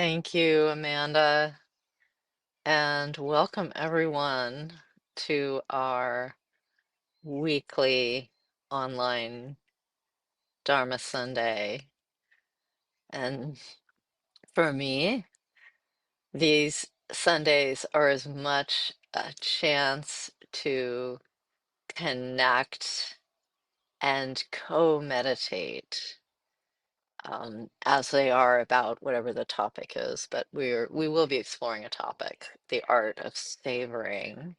Thank you, Amanda, and welcome everyone to our weekly online Dharma Sunday. And for me, these Sundays are as much a chance to connect and co-meditate as they are about whatever the topic is. But we will be exploring a topic, the art of savoring.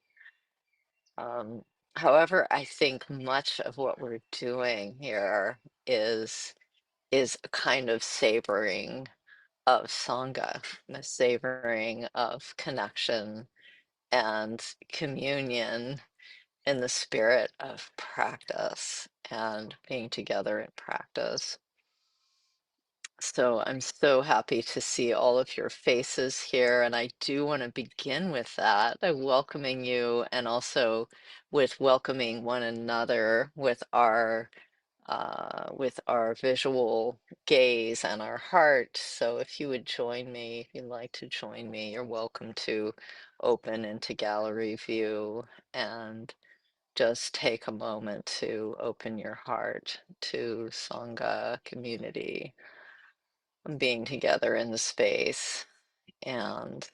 Um, However, I think much of what we're doing here is is a kind of savoring of sangha, a savoring of connection and communion in the spirit of practice and being together in practice. So I'm so happy to see all of your faces here, and I do want to begin with that by welcoming you and also with welcoming one another with our visual gaze and our heart. So if you would join me, if you'd like to join me, you're welcome to open into gallery view and just take a moment to open your heart to Sangha community being together in the space and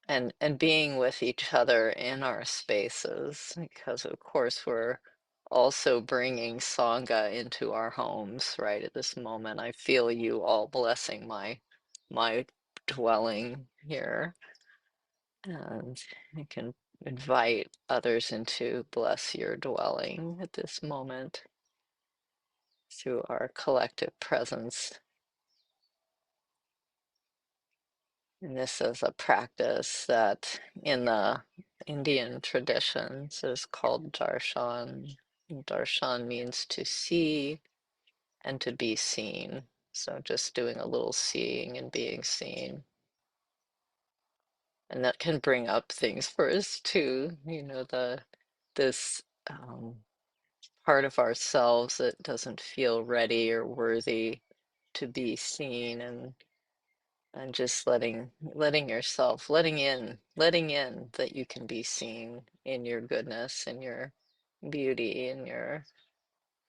and being with each other in our spaces, because of course we're also bringing sangha into our homes right at this moment. I feel you all blessing my dwelling here, and you can invite others into bless your dwelling at this moment through our collective presence. And this is a practice that in the Indian traditions is called darshan. Darshan means to see and to be seen. So just doing a little seeing and being seen. And that can bring up things for us too, this part of ourselves that doesn't feel ready or worthy to be seen, and just letting yourself letting in that you can be seen in your goodness and your beauty and your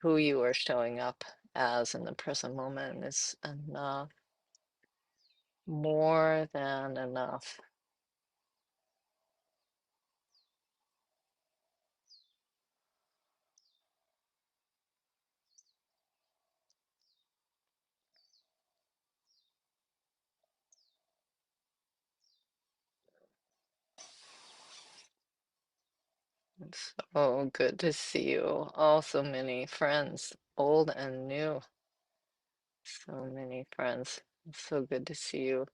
who you are showing up as in the present moment is enough, more than enough. It's so good to see you all, so many friends, old and new, so many friends. It's so good to see you.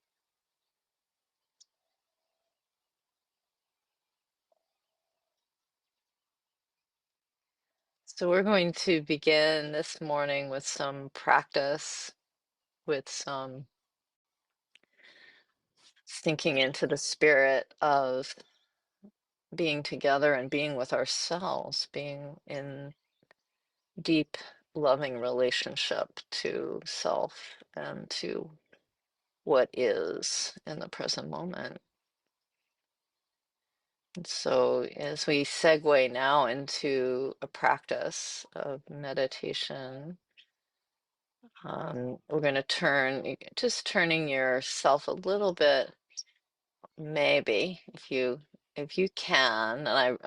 So we're going to begin this morning with some practice, with some sinking into the spirit of being together and being with ourselves, being in deep, loving relationship to self and to what is in the present moment. And so, as we segue now into a practice of meditation, we're going to just turning yourself a little bit. Maybe if you can, and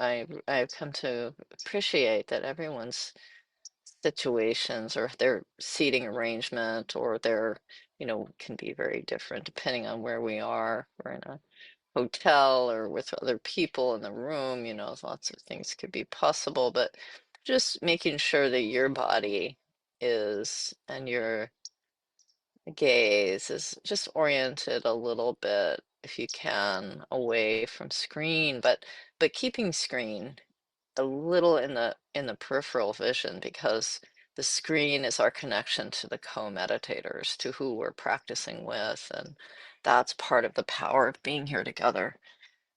I've come to appreciate that everyone's situations or their seating arrangement or their, can be very different depending on where we are. We're in a hotel or with other people in the room, lots of things could be possible, but just making sure that your body is and your gaze is just oriented a little bit, if you can, away from screen, but keeping screen a little in the peripheral vision, because the screen is our connection to the co-meditators, to who we're practicing with, and that's part of the power of being here together.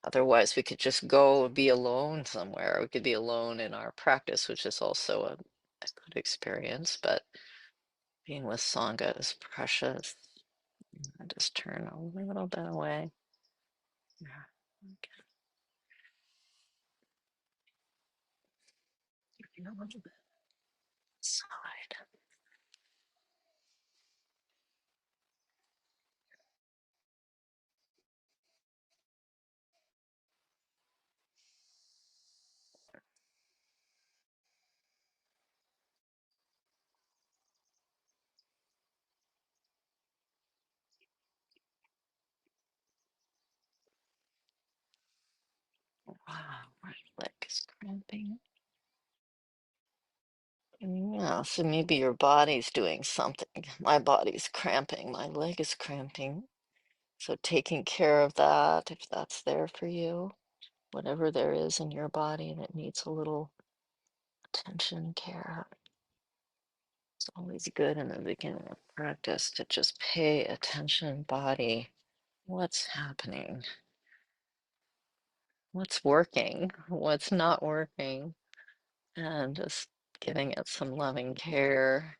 Otherwise, we could just go be alone somewhere. We could be alone in our practice, which is also good experience, but being with sangha is precious. I just turn a little bit away. Yeah. Okay. A little bit side. Wow, my leg is cramping. Yeah, so maybe your body's doing something. My body's cramping, my leg is cramping. So taking care of that, if that's there for you, whatever there is in your body that needs a little attention, care. It's always good in the beginning of practice to just pay attention, body. What's happening? What's working? What's not working? And just giving it some loving care.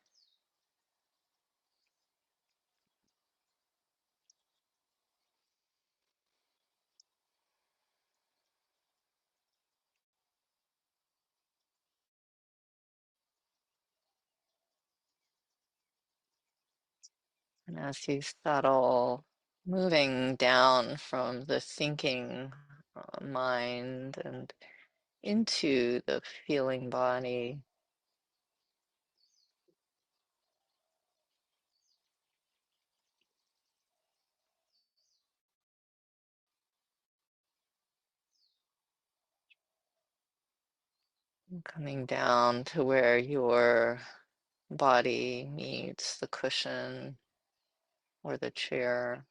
And as you settle, moving down from the thinking mind and into the feeling body, coming down to where your body meets the cushion or the chair.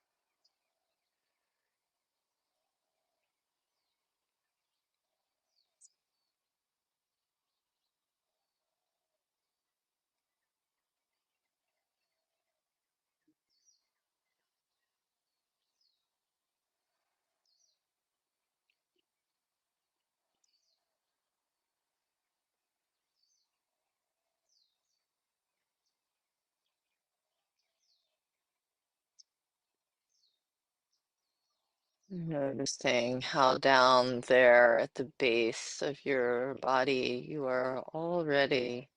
Noticing how down there at the base of your body you are already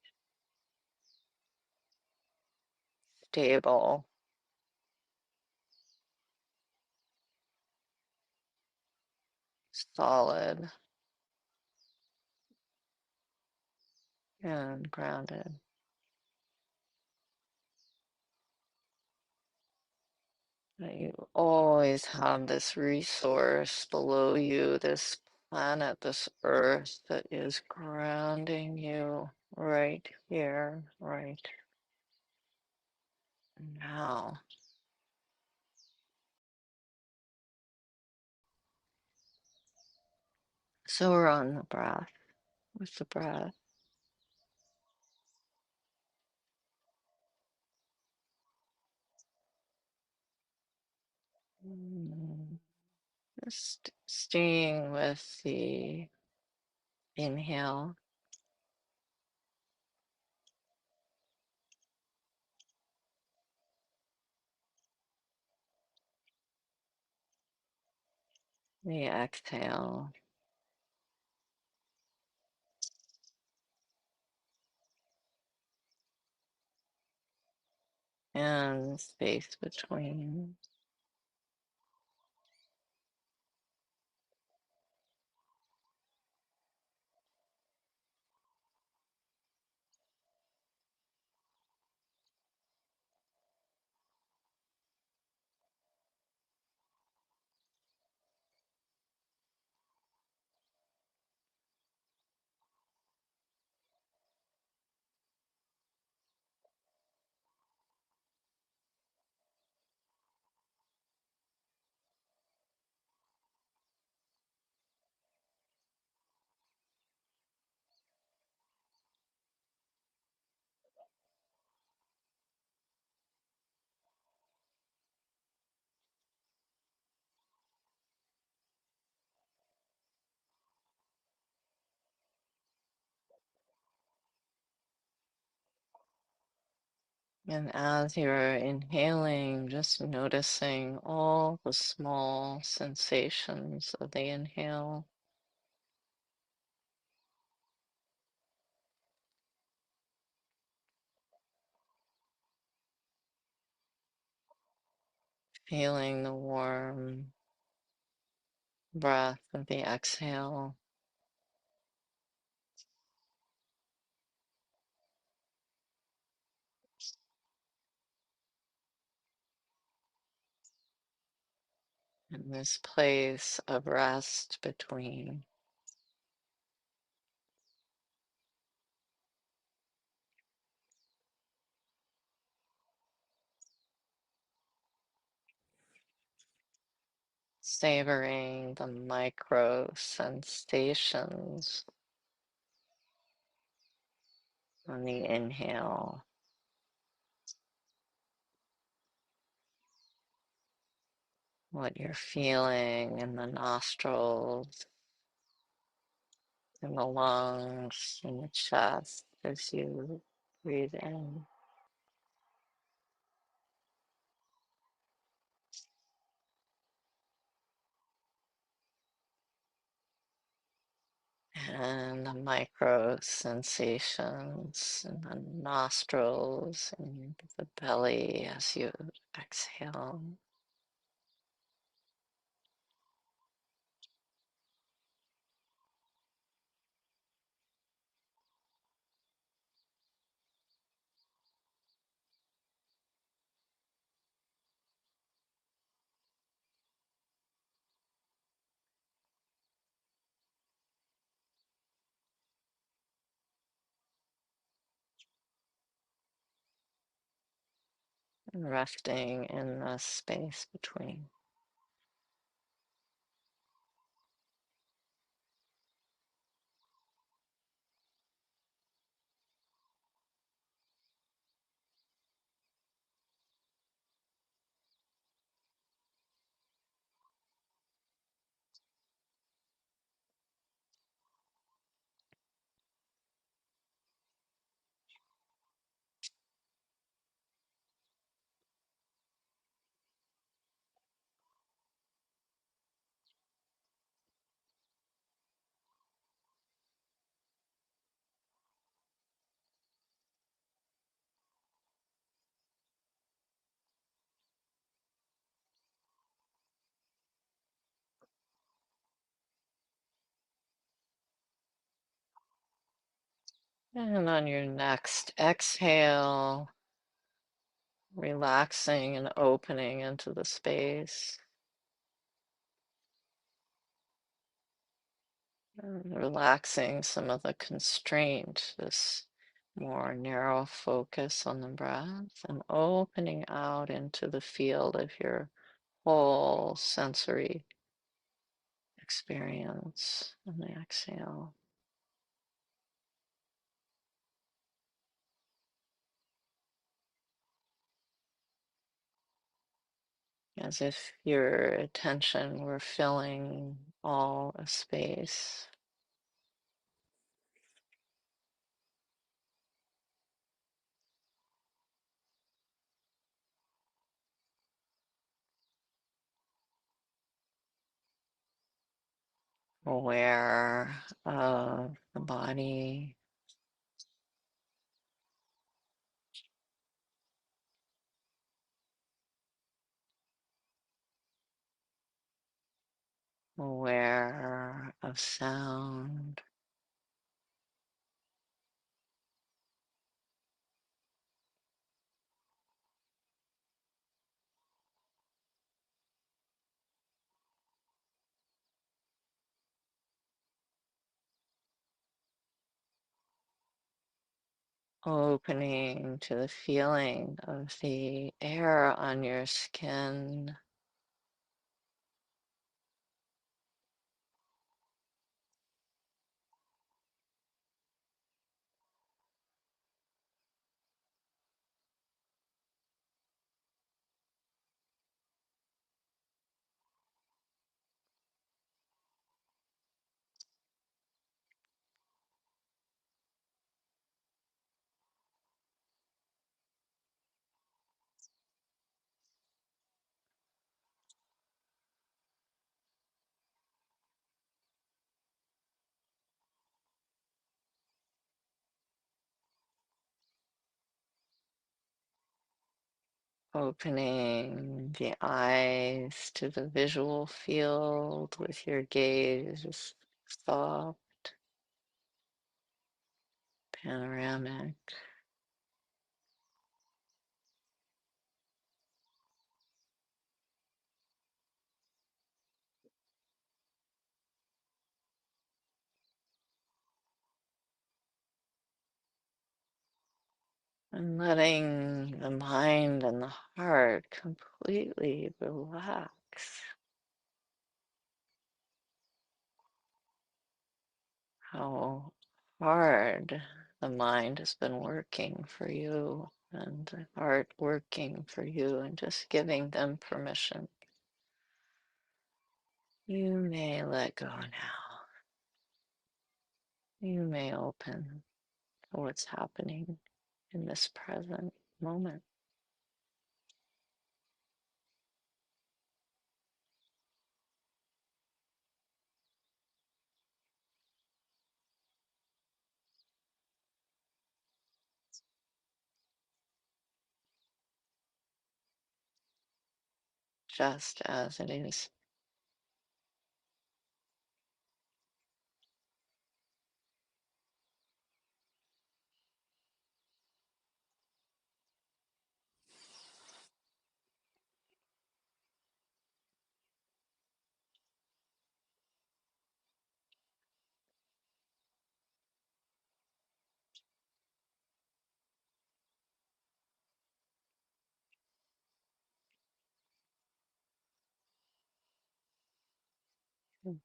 stable, solid, and grounded. That you always have this resource below you, this planet, this earth that is grounding you right here, right now. So we're on the breath, with the breath. Mm, just staying with the inhale, the exhale, and space between. And as you're inhaling, just noticing all the small sensations of the inhale. Feeling the warm breath of the exhale. In this place of rest between. Savoring the micro sensations on the inhale. What you're feeling in the nostrils, in the lungs, in the chest as you breathe in. And the micro sensations in the nostrils and the belly as you exhale. And resting in the space between. And on your next exhale, relaxing and opening into the space. And relaxing some of the constraint, this more narrow focus on the breath, and opening out into the field of your whole sensory experience on the exhale. As if your attention were filling all of space. Aware of the body, aware of sound, opening to the feeling of the air on your skin, Opening the eyes to the visual field with your gaze soft, panoramic. And letting the mind and the heart completely relax. How hard the mind has been working for you and the heart working for you, and just giving them permission. You may let go now. You may open to what's happening in this present moment. Just as it is.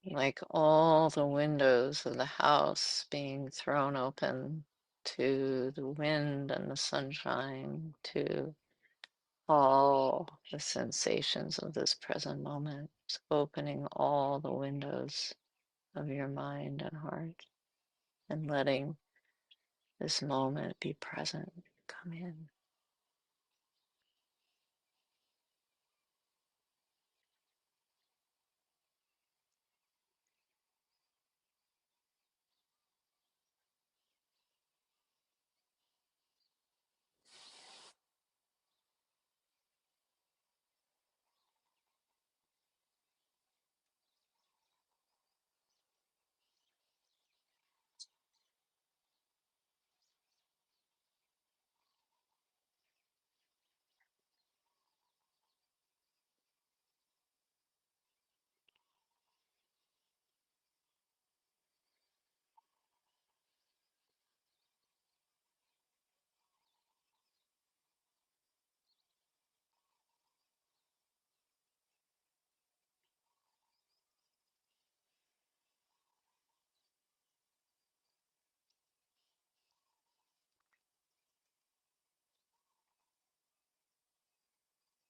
Like all the windows of the house being thrown open to the wind and the sunshine, to all the sensations of this present moment, opening all the windows of your mind and heart, and letting this moment be present. Come in.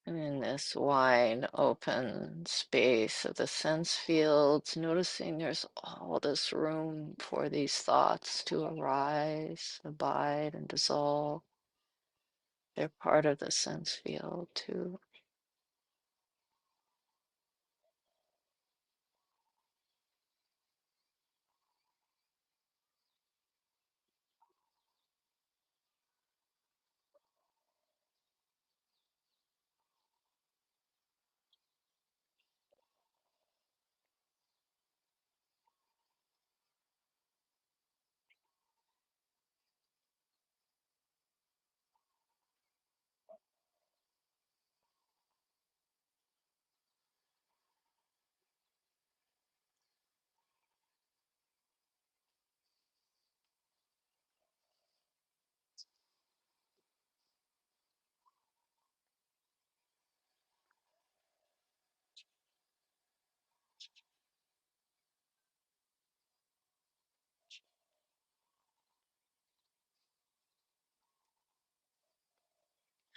And in this wide open space of the sense fields, noticing there's all this room for these thoughts to arise, abide, and dissolve. They're part of the sense field too.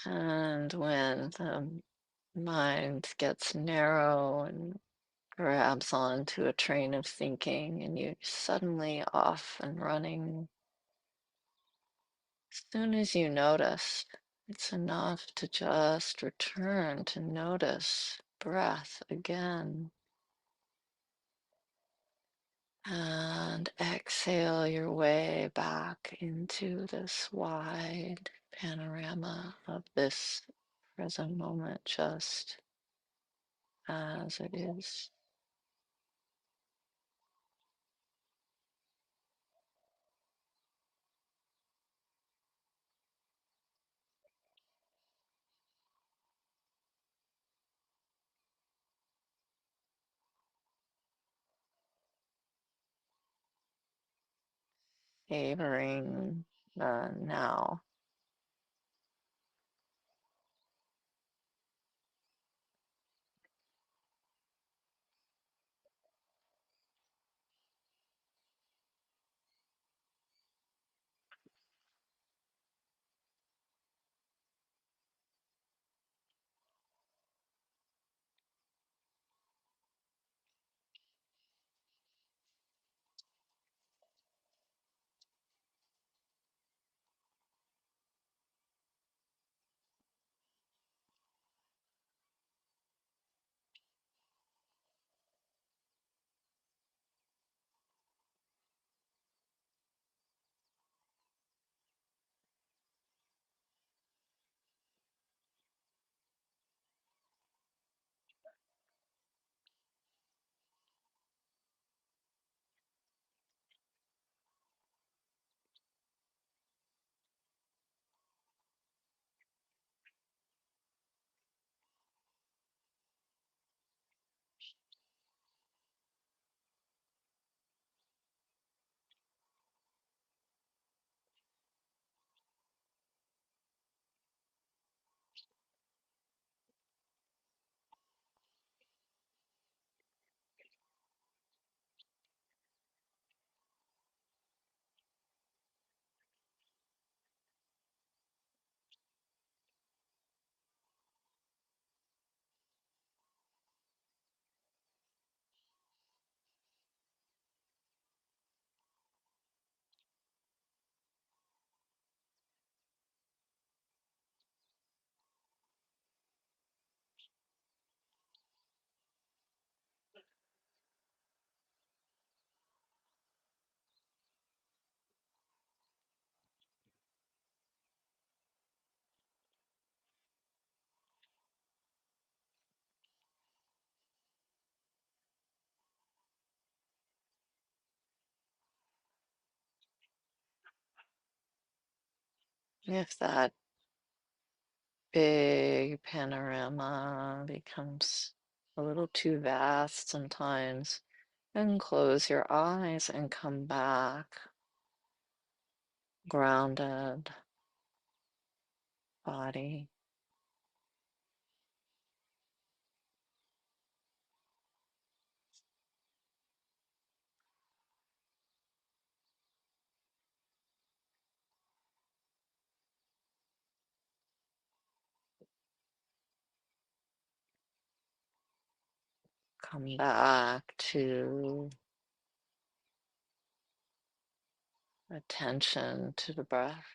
And when the mind gets narrow and grabs onto a train of thinking and you're suddenly off and running, as soon as you notice, it's enough to just return to notice breath again. And exhale your way back into this wide panorama of this present moment just as it is. Savoring the now. If that big panorama becomes a little too vast sometimes, then close your eyes and come back grounded body. Come back to attention to the breath.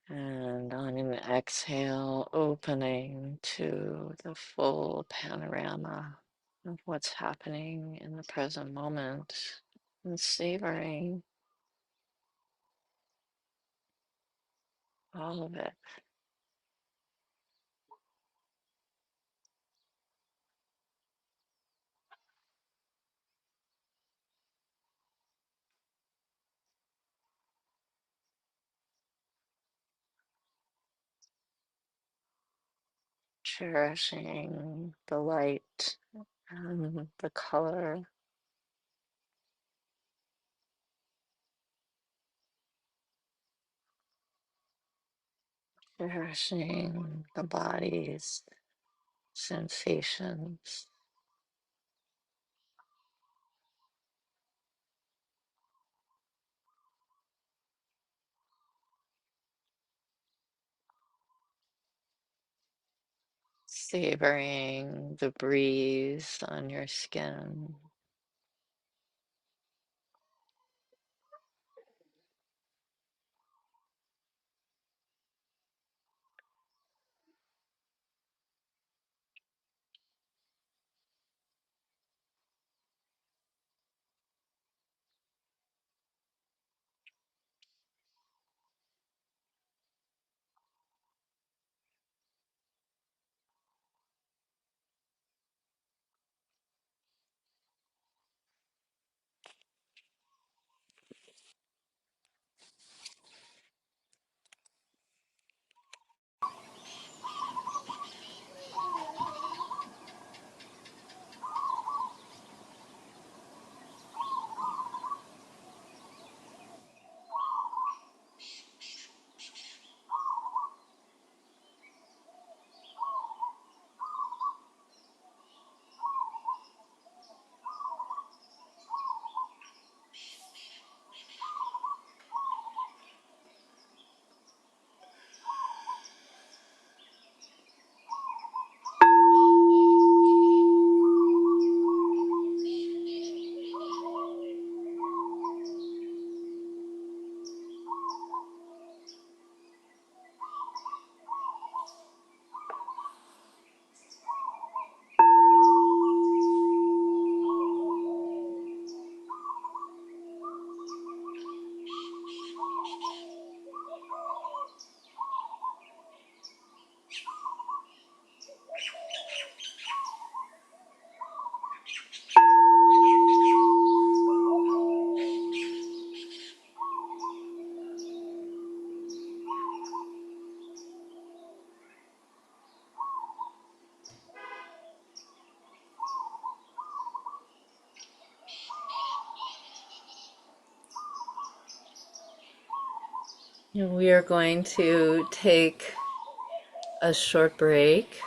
And on an exhale, opening to the full panorama of what's happening in the present moment and savoring all of it. Cherishing the light and the color, cherishing the body's sensations. Savoring the breeze on your skin. We are going to take a short break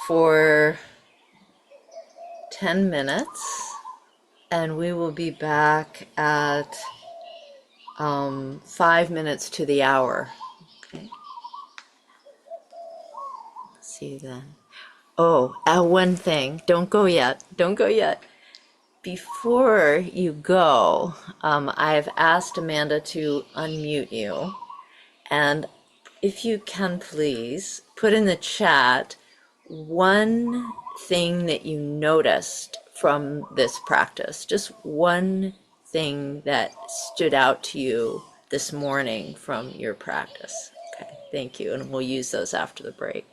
for 10 minutes, and we will be back at 5 minutes to the hour. Okay. See you then. Oh, one thing. Don't go yet. Don't go yet. Before you go, I've asked Amanda to unmute you. And if you can please put in the chat one thing that you noticed from this practice, just one thing that stood out to you this morning from your practice. Okay, thank you. And we'll use those after the break.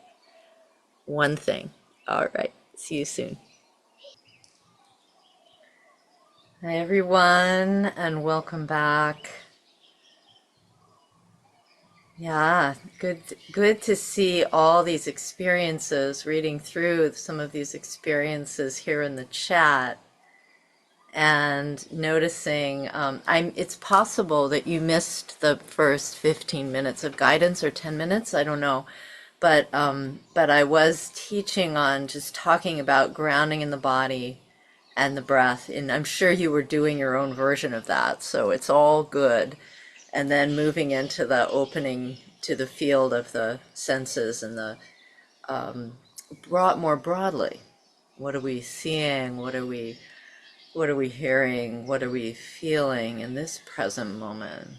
One thing. All right. See you soon. Hi, everyone, and welcome back. Yeah, good to see all these experiences, reading through some of these experiences here in the chat and noticing it's possible that you missed the first 15 minutes of guidance or 10 minutes, I don't know. But I was teaching on just talking about grounding in the body and the breath, and I'm sure you were doing your own version of that, so it's all good. And then moving into the opening to the field of the senses and the more broadly, what are we seeing? What are we hearing? What are we feeling in this present moment?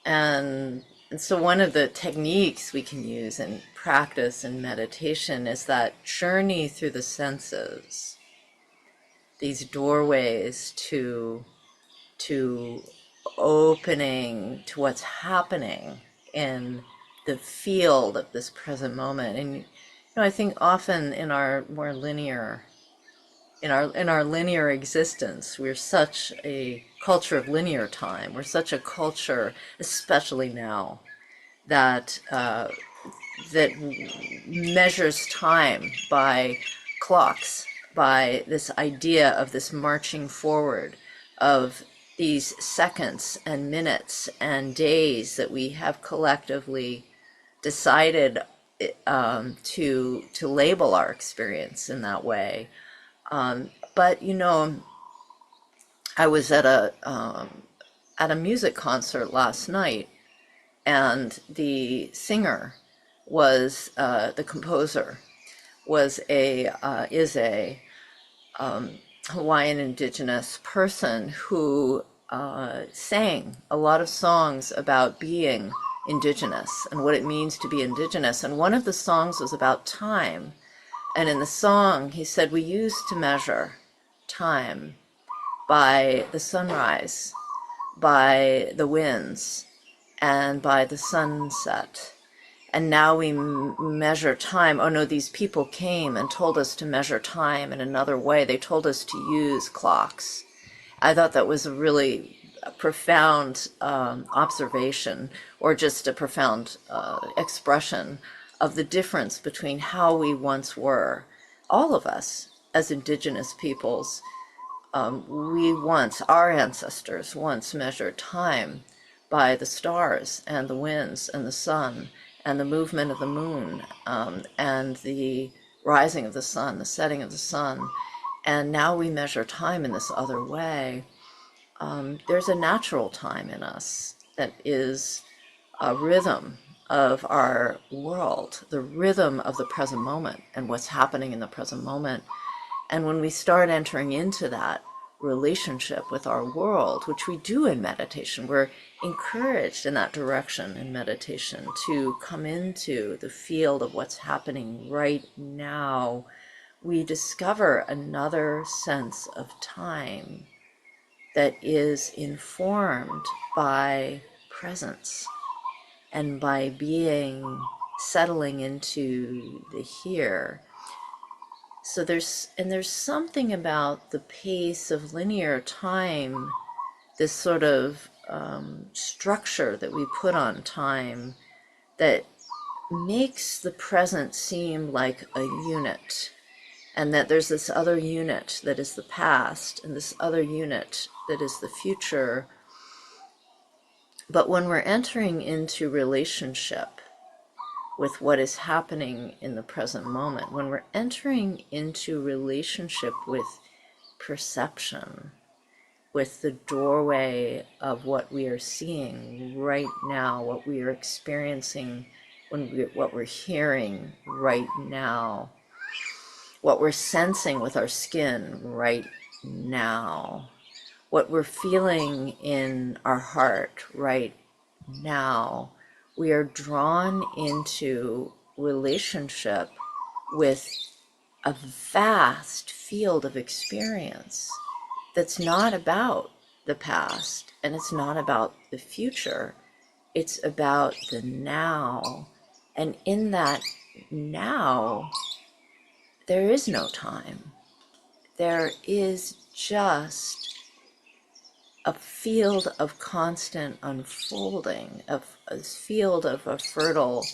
And so one of the techniques we can use in practice and meditation is that journey through the senses, these doorways to opening to what's happening in the field of this present moment. And I think often in our more linear in our linear existence, we're such a culture of linear time. We're such a culture, especially now, that that measures time by clocks, by this idea of this marching forward of these seconds and minutes and days that we have collectively decided to label our experience in that way. But I was at a music concert last night, and the singer was the composer was a is a Hawaiian indigenous person who sang a lot of songs about being indigenous and what it means to be indigenous. And one of the songs was about time. And in the song, he said, we used to measure time by the sunrise, by the winds, and by the sunset. And now we measure time. Oh no, these people came and told us to measure time in another way. They told us to use clocks. I thought that was a really profound observation, or just a profound expression of the difference between how we once were. All of us as indigenous peoples, our ancestors once measured time by the stars and the winds and the sun and the movement of the moon, and the rising of the sun, the setting of the sun. And now we measure time in this other way. There's a natural time in us that is a rhythm of our world, the rhythm of the present moment and what's happening in the present moment. And when we start entering into that relationship with our world, which we do in meditation, we're encouraged in that direction in meditation to come into the field of what's happening right now. We discover another sense of time that is informed by presence and by being, settling into the here. So there's something about the pace of linear time, this sort of structure that we put on time, that makes the present seem like a unit, and that there's this other unit that is the past and this other unit that is the future. But when we're entering into relationship with what is happening in the present moment, when we're entering into relationship with perception, with the doorway of what we are seeing right now, what we are experiencing, what we're hearing right now, what we're sensing with our skin right now, what we're feeling in our heart right now, we are drawn into relationship with a vast field of experience that's not about the past and it's not about the future. It's about the now. And in that now, there is no time. There is just a field of constant unfolding, of a field of a fertile,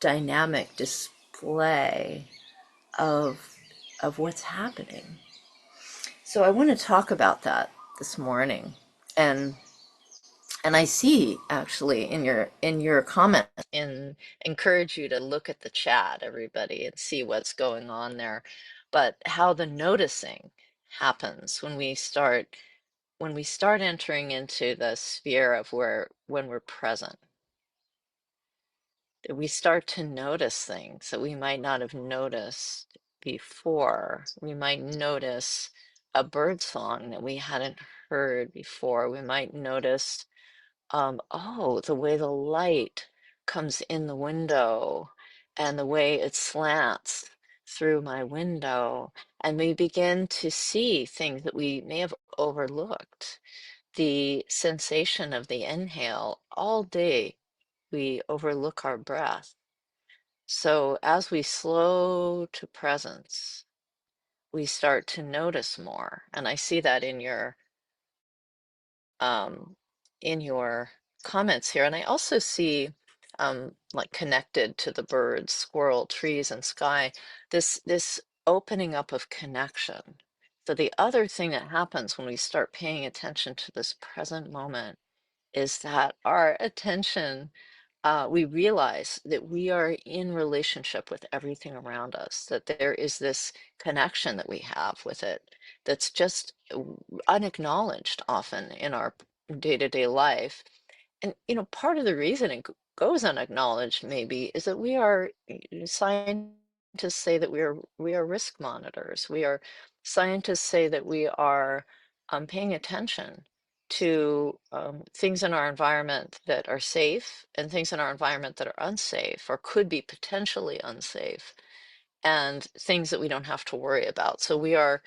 dynamic display of what's happening. So I want to talk about that this morning, and I see actually in your comment, and encourage you to look at the chat, everybody, and see what's going on there, but how the noticing happens when we start entering into the sphere of when we're present. We start to notice things that we might not have noticed before. We might notice a bird song that we hadn't heard before. We might notice, oh, the way the light comes in the window and the way it slants through my window. And we begin to see things that we may have overlooked. The sensation of the inhale all day, we overlook our breath. So as we slow to presence, we start to notice more. And I see that um, in your comments here. And I also see, like connected to the birds, squirrel, trees, and sky, this opening up of connection. So the other thing that happens when we start paying attention to this present moment is that our attention, we realize that we are in relationship with everything around us, that there is this connection that we have with it that's just unacknowledged often in our day-to-day life. And, part of the reason it goes unacknowledged maybe is that we are scientists say that we are risk monitors. We are scientists say that we are paying attention to things in our environment that are safe and things in our environment that are unsafe or could be potentially unsafe and things that we don't have to worry about. So we are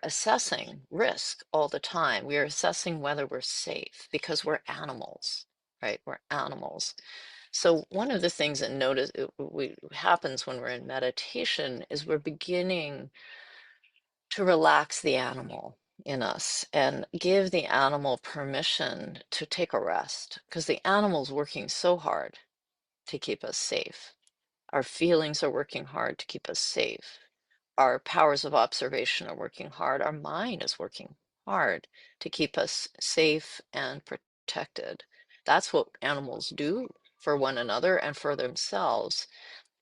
assessing risk all the time. We are assessing whether we're safe because we're animals, right? We're animals. So one of the things that happens when we're in meditation is we're beginning to relax the animal in us and give the animal permission to take a rest because the animal's working so hard to keep us safe. Our feelings are working hard to keep us safe. Our powers of observation are working hard. Our mind is working hard to keep us safe and protected. That's what animals do for one another and for themselves.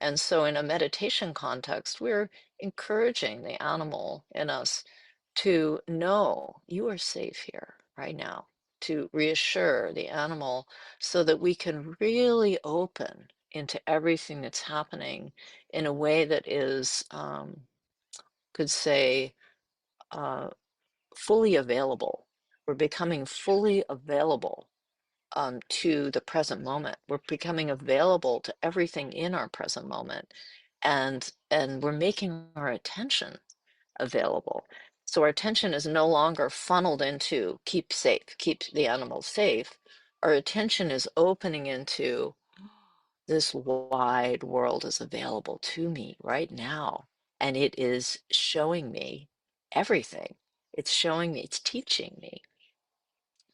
And so, in a meditation context, we're encouraging the animal in us to know you are safe here right now, to reassure the animal so that we can really open into everything that's happening in a way that is, could say, uh, fully available. We're becoming fully available to the present moment. We're becoming available to everything in our present moment, and we're making our attention available. So our attention is no longer funneled into keep safe, keep the animal safe. Our attention is opening into this wide world is available to me right now, and it is showing me everything. It's showing me, it's teaching me.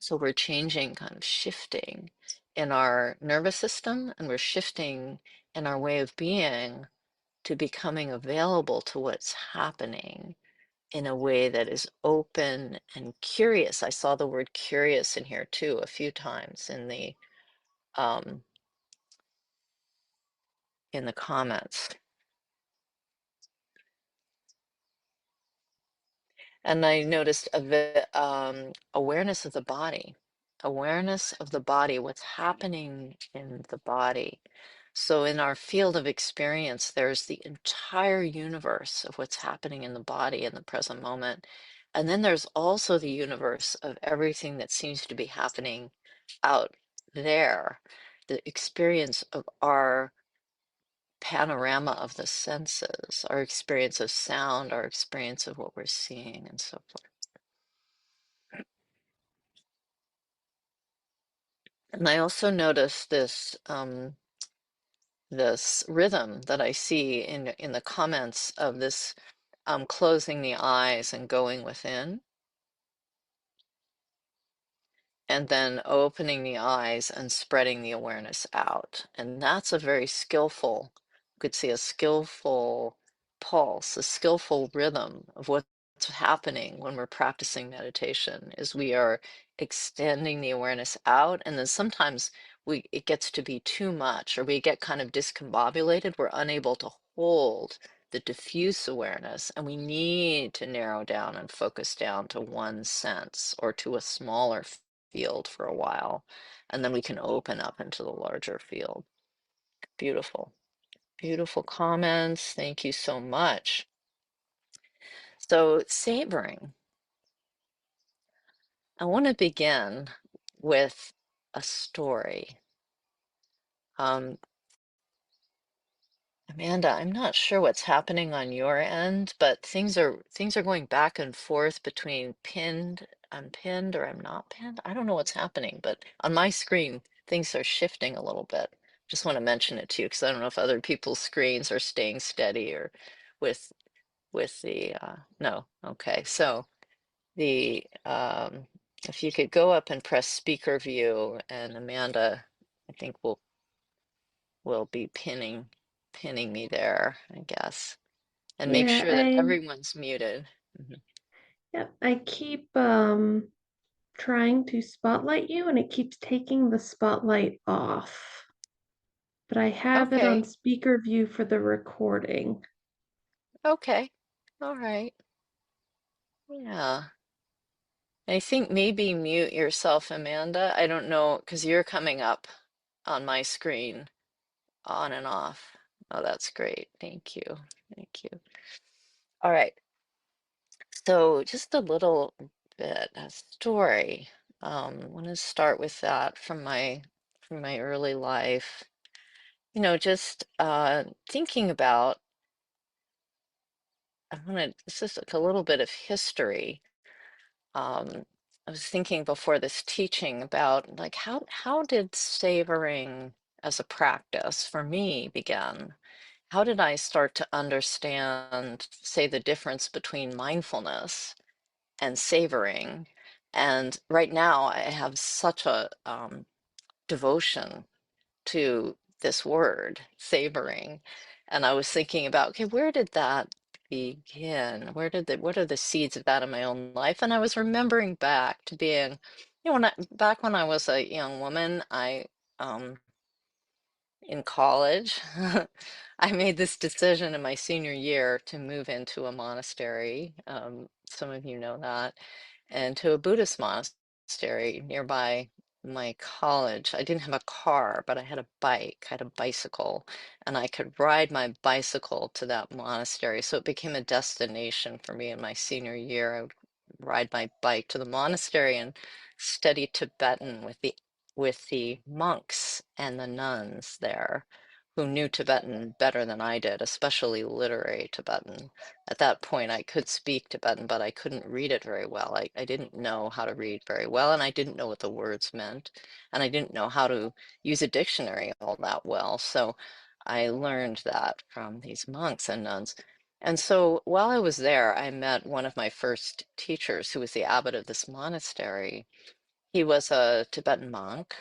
So we're changing, kind of shifting in our nervous system, and we're shifting in our way of being to becoming available to what's happening in a way that is open and curious. I saw the word curious in here too a few times um, in the comments. And I noticed awareness of the body, what's happening in the body. So in our field of experience, there's the entire universe of what's happening in the body in the present moment. And then there's also the universe of everything that seems to be happening out there, the experience of our panorama of the senses, our experience of sound, our experience of what we're seeing, and so forth. And I also noticed this rhythm that I see in the comments of this closing the eyes and going within, and then opening the eyes and spreading the awareness out. And that's a very skillful, you could see a skillful pulse, a skillful rhythm of what's happening when we're practicing meditation is we are extending the awareness out, and then sometimes it gets to be too much or we get kind of discombobulated. We're unable to hold the diffuse awareness, and we need to narrow down and focus down to one sense or to a smaller field for a while, and then we can open up into the larger field. Beautiful, beautiful comments. Thank you so much. So, savoring, I want to begin with a story. Um, Amanda, I'm not sure what's happening on your end, but things are going back and forth between I'm pinned or I'm not pinned. I don't know what's happening, but on my screen, things are shifting a little bit. Just want to mention it to you because I don't know if other people's screens are staying steady or with the no. Okay. So the if you could go up and press speaker view, and Amanda, I think will be pinning me there, I guess. And make Yeah, sure that everyone's muted. Mhm. I keep trying to spotlight you and it keeps taking the spotlight off. But I have it on Okay, speaker view for the recording. okay, all right. Yeah. I think maybe mute yourself, Amanda. I don't know, because you're coming up. on my screen, on and off. Oh, that's great. Thank you. Thank you. All right. So just a little bit, a story. I want to start with that from my early life. You know, just thinking about, I want to, this is like a little bit of history. Um, I was thinking before this teaching about like how did savoring as a practice for me begin? How did I start to understand, say, the difference between mindfulness and savoring? And right now, I have such a devotion to this word, savoring. And I was thinking about, okay, where did that begin? What are the seeds of that in my own life? And I was remembering back to being, you know, back when I was a young woman, um, in college, I made this decision in my senior year to move into a monastery. Some of you know that, and to a Buddhist monastery nearby my college. I didn't have a car, but I had a bike, I had a bicycle, and I could ride my bicycle to that monastery. So it became a destination for me in my senior year. I would ride my bike to the monastery and study Tibetan with the monks and the nuns there who knew Tibetan better than I did, especially literary Tibetan. At that point, I could speak Tibetan, but I couldn't read it very well. I didn't know how to read very well, and I didn't know what the words meant, and I didn't know how to use a dictionary all that well. So I learned that from these monks and nuns. And so while I was there, I met one of my first teachers who was the abbot of this monastery. He was a Tibetan monk,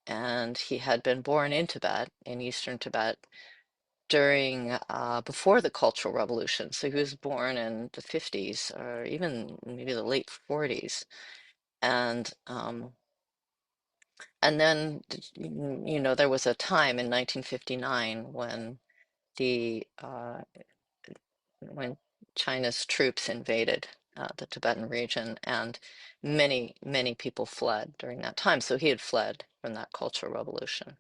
and he had been born in Tibet, in eastern Tibet, during before the Cultural Revolution. So he was born in the 50s or even maybe the late 40s. And and then you know there was a time in 1959 the when China's troops invaded the Tibetan region, and many people fled during that time. So he had fled from that Cultural Revolution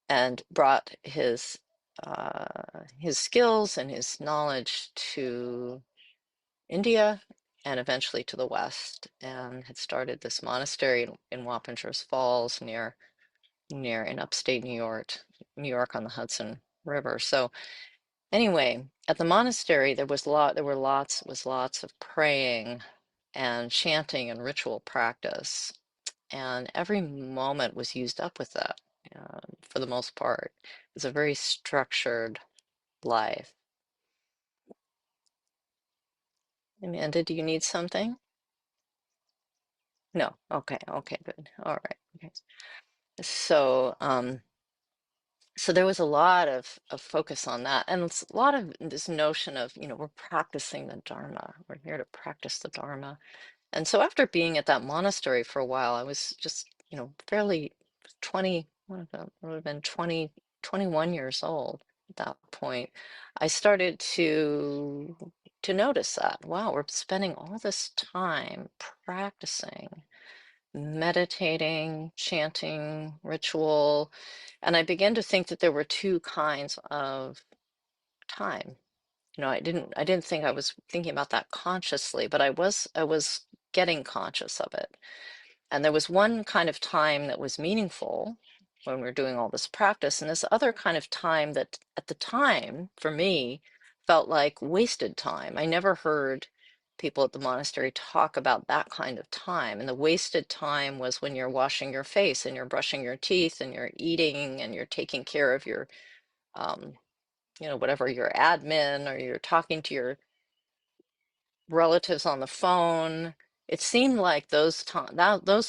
and brought his skills and his knowledge to India and eventually to the West, and had started this monastery in Wappingers Falls near in upstate New York on the Hudson River. So anyway, at the monastery there were lots of praying and chanting and ritual practice, and every moment was used up with that for the most part. It was a very structured life. Amanda, do you need something? No. Okay. Okay. Good. All right. Okay. So, so there was a lot of focus on that, and it's a lot of this notion of, you know, we're practicing the Dharma. We're here to practice the Dharma. And so after being at that monastery for a while, I was just, you know, fairly 20, would have been 20, 21 years old at that point. I started to notice that, wow, we're spending all this time practicing, meditating, chanting, ritual, and I began to think that there were two kinds of time. You know, I didn't think I was thinking about that consciously, but I was getting conscious of it. And there was one kind of time that was meaningful when we were doing all this practice, and this other kind of time that at the time for me felt like wasted time. I never heard people at the monastery talk about that kind of time. And the wasted time was when you're washing your face and you're brushing your teeth and you're eating and you're taking care of your um, you know, whatever your admin, or you're talking to your relatives on the phone. It seemed like those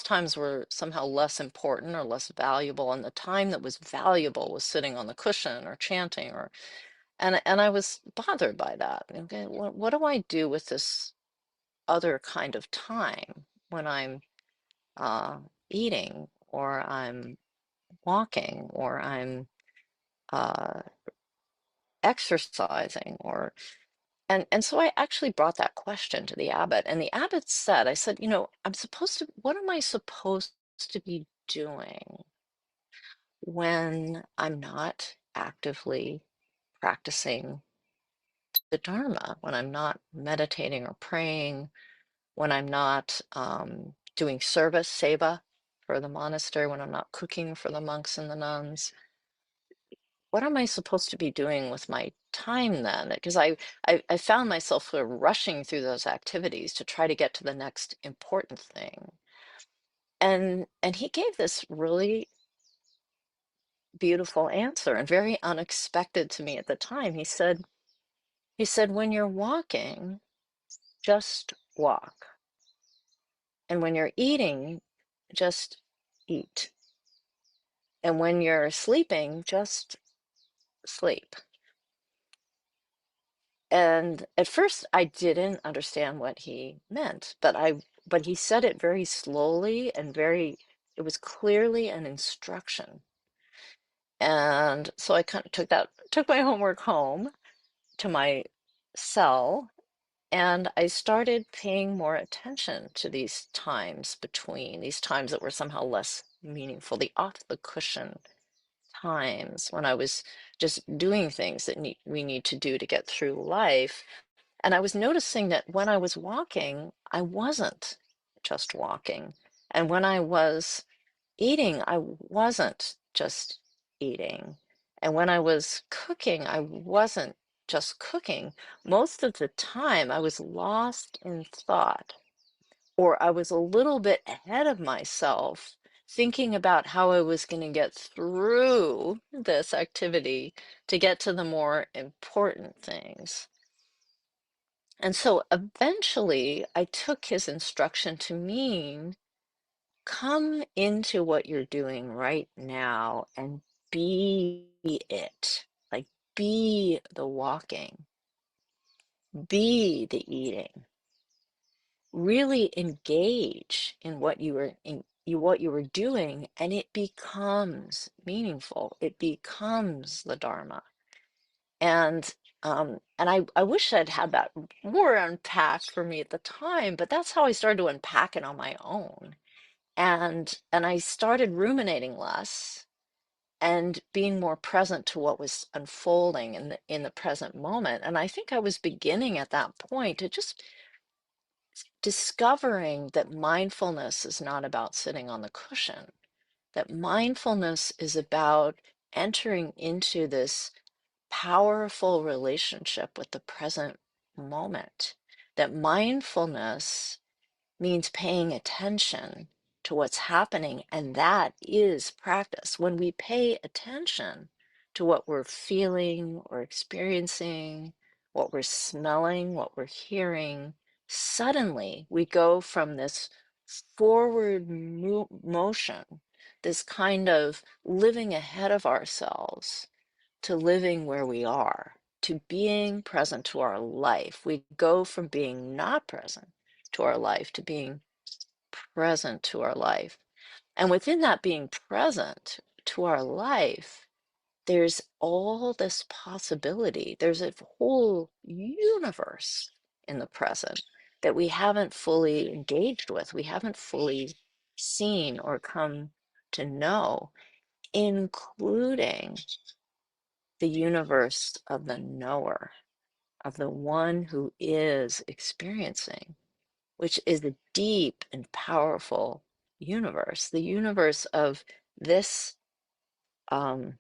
times were somehow less important or less valuable, and the time that was valuable was sitting on the cushion or chanting, or and I was bothered by that. Okay, what do I do with this other kind of time when I'm uh, eating, or I'm walking, or I'm uh, exercising, or and so I actually brought that question to the abbot, and the abbot said, I said, you know, what am I supposed to be doing? when I'm not actively practicing the Dharma, when I'm not meditating or praying, when I'm not doing service, seva, for the monastery, when I'm not cooking for the monks and the nuns. What am I supposed to be doing with my time then? Because I found myself sort of rushing through those activities to try to get to the next important thing. And he gave this really beautiful answer and very unexpected to me at the time. He said, when you're walking, just walk. And when you're eating, just eat. And when you're sleeping, just sleep. And at first I didn't understand what he meant, but he said it very slowly and it was clearly an instruction. And so I kind of took my homework home to my cell, and I started paying more attention to these times between, these times that were somehow less meaningful, the off the cushion times when I was just doing things that we need to do to get through life. And I was noticing that when I was walking, I wasn't just walking. And when I was eating, I wasn't just eating. And when I was cooking, I wasn't just cooking. Most of the time, I was lost in thought, or I was a little bit ahead of myself, thinking about how I was going to get through this activity to get to the more important things. And so eventually, I took his instruction to mean come into what you're doing right now and be it. Like, be the walking, be the eating. Really engage in what you were doing, and it becomes meaningful. It becomes the Dharma. And I wish I'd had that more unpacked for me at the time, but that's how I started to unpack it on my own. And I started ruminating less and being more present to what was unfolding in the present moment. And I think I was beginning at that point to just discovering that mindfulness is not about sitting on the cushion, that mindfulness is about entering into this powerful relationship with the present moment, that mindfulness means paying attention to what's happening, and that is practice. When we pay attention to what we're feeling or experiencing, what we're smelling, what we're hearing, suddenly we go from this forward motion, this kind of living ahead of ourselves, to living where we are, to being present to our life. We go from being not present to our life to being present to our life. And within that being present to our life, there's all this possibility. There's a whole universe in the present that we haven't fully engaged with, we haven't fully seen or come to know, including the universe of the knower, of the one who is experiencing, which is a deep and powerful universe, the universe of this um,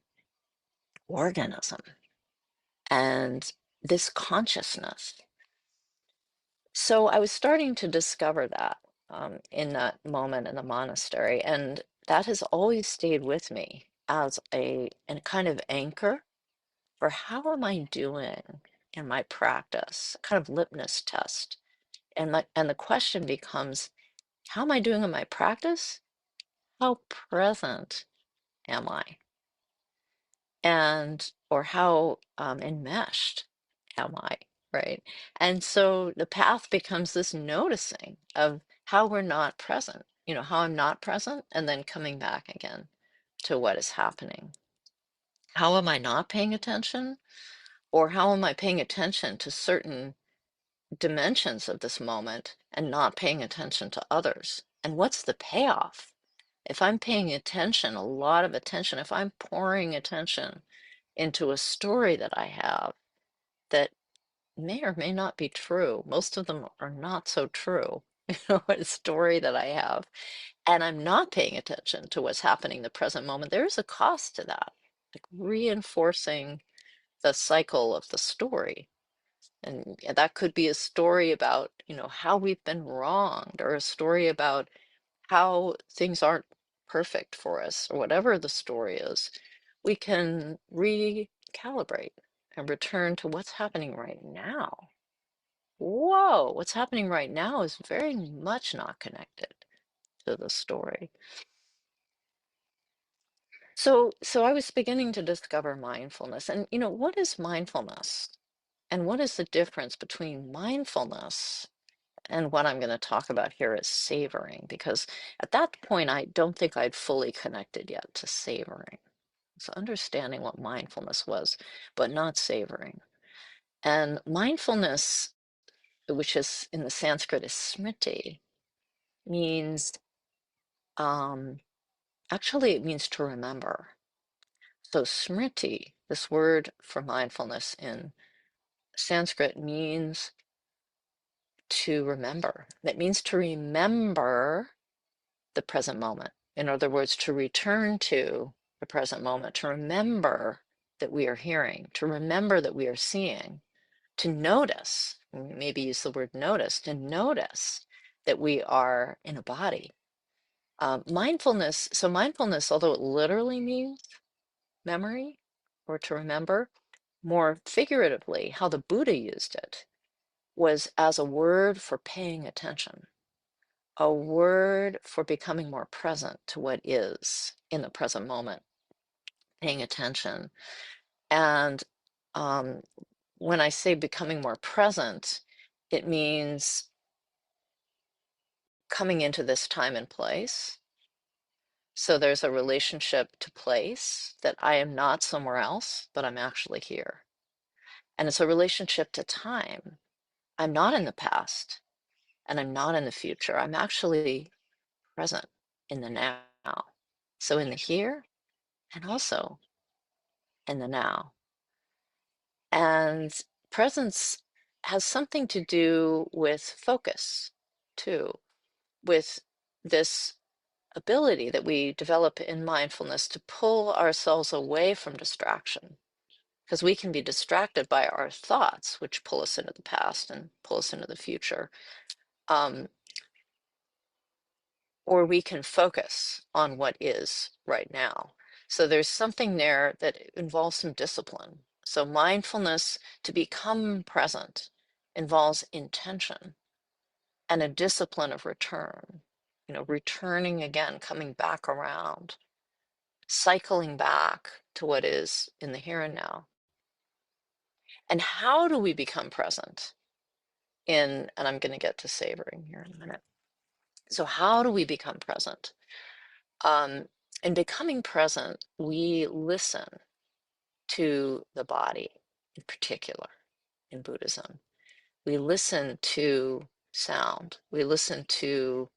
organism and this consciousness. So I was starting to discover that in that moment in the monastery, and that has always stayed with me as a kind of anchor for how am I doing in my practice, kind of litmus test. And the question becomes, how am I doing in my practice? How present am I? And or how enmeshed am I? Right? And so the path becomes this noticing of how we're not present, how I'm not present, and then coming back again to what is happening. How am I not paying attention? Or how am I paying attention to certain dimensions of this moment and not paying attention to others? And what's the payoff? If I'm paying attention, a lot of attention, if I'm pouring attention into a story that I have that may or may not be true, most of them are not so true, a story that I have, and I'm not paying attention to what's happening in the present moment, there is a cost to that, like reinforcing the cycle of the story. And that could be a story about, how we've been wronged, or a story about how things aren't perfect for us, or whatever the story is. We can recalibrate and return to what's happening right now. Whoa, what's happening right now is very much not connected to the story. So I was beginning to discover mindfulness. And what is mindfulness? And what is the difference between mindfulness and what I'm going to talk about here is savoring? Because at that point, I don't think I'd fully connected yet to savoring. So understanding what mindfulness was, but not savoring. And mindfulness, which is in the Sanskrit is smriti, means um, actually it means to remember. So smriti, this word for mindfulness in Sanskrit, means to remember. It means to remember the present moment. In other words, to return to the present moment, to remember that we are hearing, to remember that we are seeing, to notice, maybe use the word notice, to notice that we are in a body. Mindfulness, although it literally means memory or to remember, more figuratively, how the Buddha used it was as a word for paying attention, a word for becoming more present to what is in the present moment, paying attention. And um, when I say becoming more present, it means coming into this time and place. So there's a relationship to place, that I am not somewhere else, but I'm actually here. And it's a relationship to time. I'm not in the past and I'm not in the future. I'm actually present in the now. So in the here and also in the now. And presence has something to do with focus too, with this ability that we develop in mindfulness to pull ourselves away from distraction. Because we can be distracted by our thoughts, which pull us into the past and pull us into the future. Um, or we can focus on what is right now. So there's something there that involves some discipline. So mindfulness, to become present, involves intention and a discipline of return, returning again, coming back around, cycling back to what is in the here and now. And how do we become present and I'm going to get to savoring here in a minute. So how do we become present? In becoming present, we listen to the body in particular in Buddhism. We listen to sound. We listen to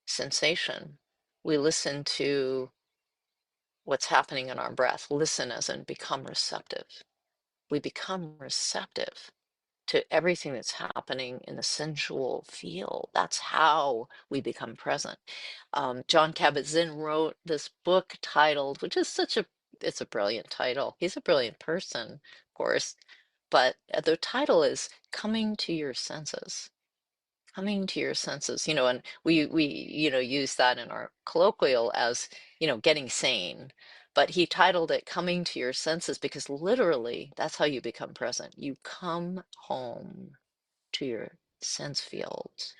sensation. We listen to what's happening in our breath. Listen as in become receptive. We become receptive to everything that's happening in the sensual field. That's how we become present. John Kabat-Zinn wrote this book titled, which is it's a brilliant title. He's a brilliant person, of course, but the title is Coming to Your Senses. Coming to your senses, and we use that in our colloquial as, getting sane. But he titled it Coming to Your Senses because literally that's how you become present. You come home to your sense fields.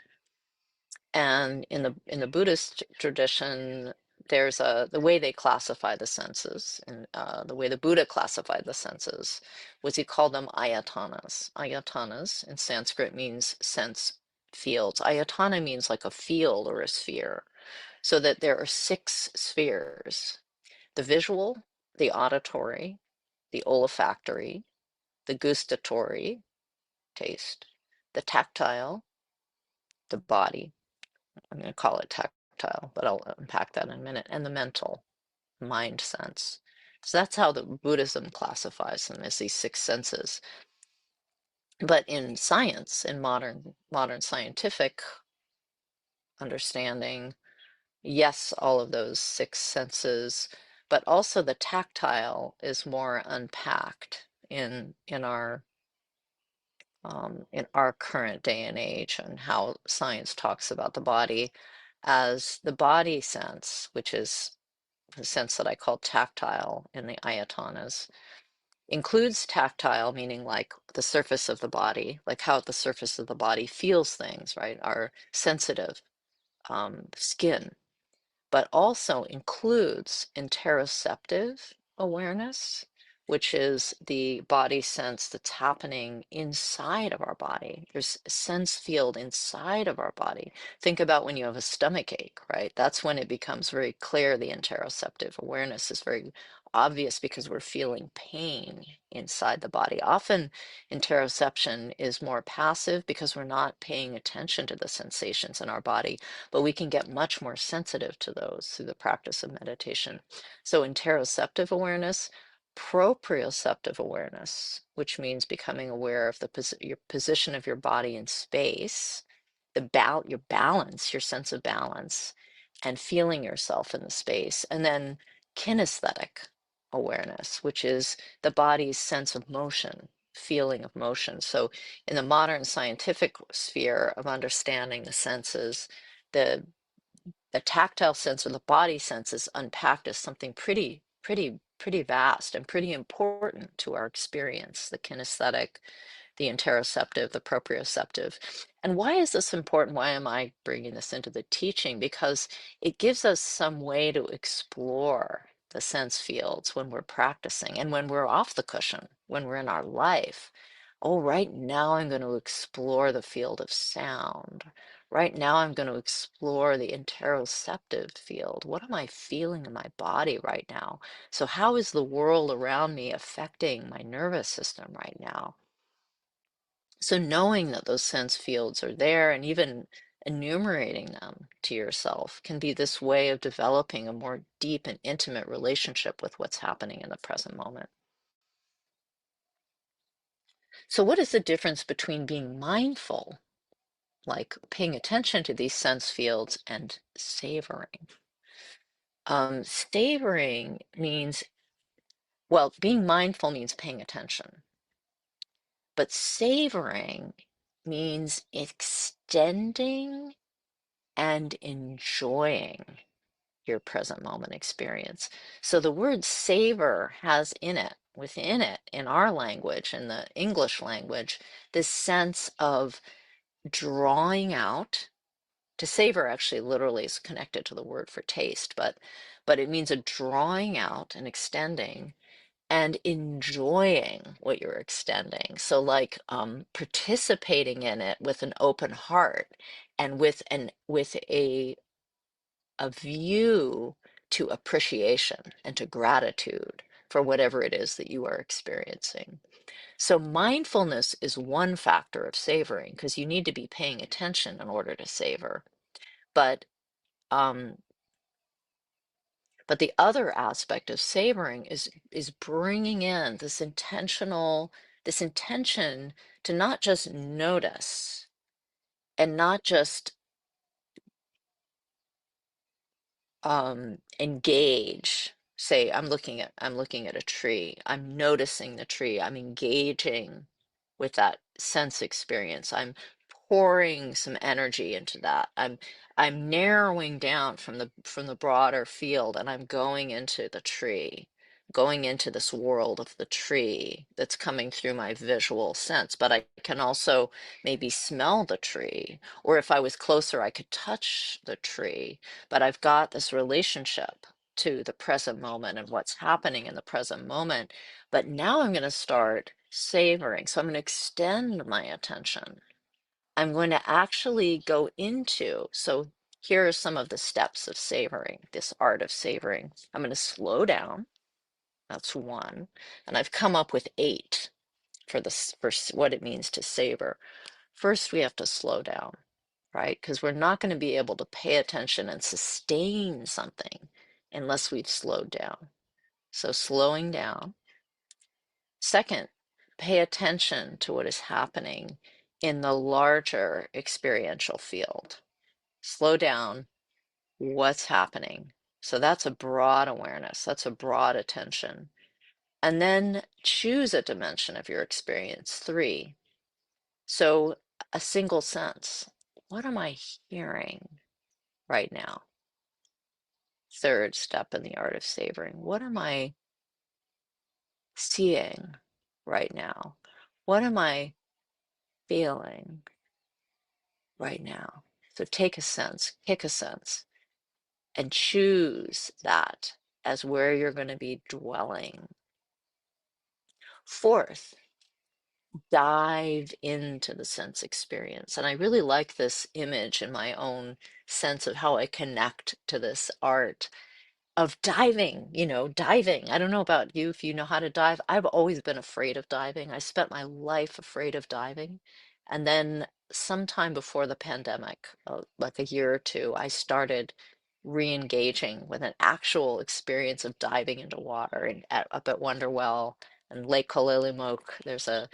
And in the Buddhist tradition, there's the way they classify the senses, and the way the Buddha classified the senses was he called them ayatanas. Ayatanas in Sanskrit means sense fields. Ayatana means like a field or a sphere, so that there are 6 spheres: the visual, the auditory, the olfactory, the gustatory, taste, the tactile, the body. I'm going to call it tactile, but I'll unpack that in a minute, and the mental, mind sense. So that's how the Buddhism classifies them, as these six senses. But in science, in modern scientific understanding, yes, all of those six senses, but also the tactile is more unpacked in our current day and age, and how science talks about the body as the body sense, which is the sense that I call tactile in the ayatanas, includes tactile, meaning like the surface of the body, like how the surface of the body feels things, right? Our sensitive skin, but also includes interoceptive awareness, which is the body sense that's happening inside of our body. There's a sense field inside of our body. Think about when you have a stomach ache, right? That's when it becomes very clear. The interoceptive awareness is very obvious because we're feeling pain inside the body. Often interoception is more passive because we're not paying attention to the sensations in our body, but we can get much more sensitive to those through the practice of meditation. So interoceptive awareness, proprioceptive awareness, which means becoming aware of your position of your body in space, your balance, your sense of balance, and feeling yourself in the space. And then kinesthetic awareness, which is the body's sense of motion, feeling of motion. So in the modern scientific sphere of understanding the senses, the the tactile sense or the body sense is unpacked as something pretty vast and pretty important to our experience, the kinesthetic, the interoceptive, the proprioceptive. And why is this important? Why am I bringing this into the teaching? Because it gives us some way to explore the sense fields when we're practicing and when we're off the cushion, when we're in our life. Oh, right now I'm going to explore the field of sound. Right now I'm going to explore the interoceptive field. What am I feeling in my body right now? So how is the world around me affecting my nervous system right now? So knowing that those sense fields are there and even enumerating them to yourself can be this way of developing a more deep and intimate relationship with what's happening in the present moment. So what is the difference between being mindful, like paying attention to these sense fields, and savoring? Savoring means, well, being mindful means paying attention, but savoring means extending and enjoying your present moment experience. So the word savor has within it, in our language, in the English language, this sense of drawing out. To savor actually literally is connected to the word for taste, but it means a drawing out and extending and enjoying what you're extending. So like participating in it with an open heart and with a view to appreciation and to gratitude for whatever it is that you are experiencing. So mindfulness is one factor of savoring because you need to be paying attention in order to savor. But um, but the other aspect of savoring is bringing in this intention to not just notice and not just engage. Say I'm looking at a tree, I'm noticing the tree, I'm engaging with that sense experience, I'm pouring some energy into that, I'm narrowing down from the broader field, and I'm going into the tree, going into this world of the tree that's coming through my visual sense. But I can also maybe smell the tree, or if I was closer I could touch the tree. But I've got this relationship to the present moment and what's happening in the present moment. But now I'm going to start savoring. So I'm going to extend my attention. I'm going to actually go into, so here are some of the steps of savoring, this art of savoring. I'm going to slow down. That's one. And I've come up with 8 for what it means to savor. First, we have to slow down. right? Because we're not going to be able to pay attention and sustain something unless we've slowed down. So slowing down. Second, pay attention to what is happening in the larger experiential field. Slow down, what's happening? So that's a broad awareness, that's a broad attention. And then choose a dimension of your experience, 3. So a single sense. What am I hearing right now? Third step in the art of savoring. What am I seeing right now? What am I feeling right now? So take a sense, pick a sense, and choose that as where you're going to be dwelling. Fourth, dive into the sense experience. And I really like this image in my own sense of how I connect to this art of diving, diving. I don't know about you if you know how to dive. I've always been afraid of diving. I spent my life afraid of diving. And then sometime before the pandemic, like a year or two, I started re-engaging with an actual experience of diving into water and up at Wonderwell and Lake Kalilimok. There's a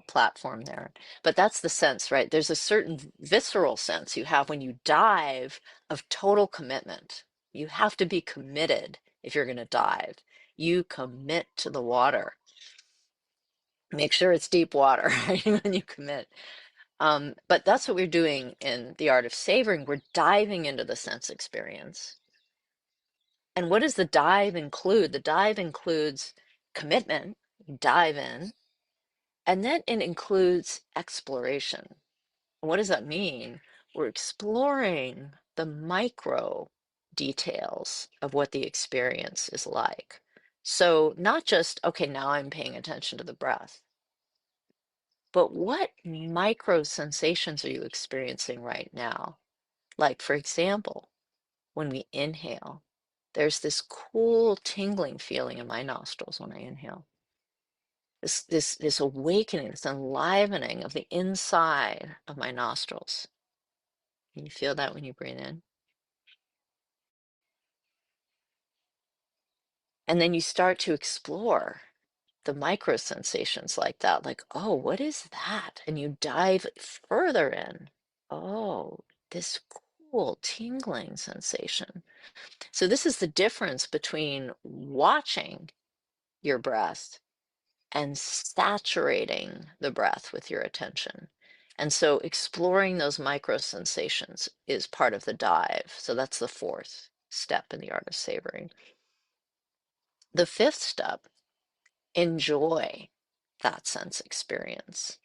platform there. But that's the sense, right? There's a certain visceral sense you have when you dive of total commitment. You have to be committed if you're going to dive. You commit to the water. Make sure it's deep water, right, when you commit. But that's what we're doing in the art of savoring. We're diving into the sense experience. And what does the dive include? The dive includes commitment, dive in, and then it includes exploration. What does that mean? We're exploring the micro details of what the experience is like. So not just, okay, now I'm paying attention to the breath, but what micro sensations are you experiencing right now? Like, for example, when we inhale, there's this cool tingling feeling in my nostrils when I inhale. This awakening, this enlivening of the inside of my nostrils. Can you feel that when you breathe in? And then you start to explore the micro sensations like that, like, oh, what is that? And you dive further in. Oh, this cool tingling sensation. So this is the difference between watching your breath and saturating the breath with your attention. And so exploring those micro sensations is part of the dive. So that's the fourth step in the art of savoring. The fifth step, enjoy that sense experience.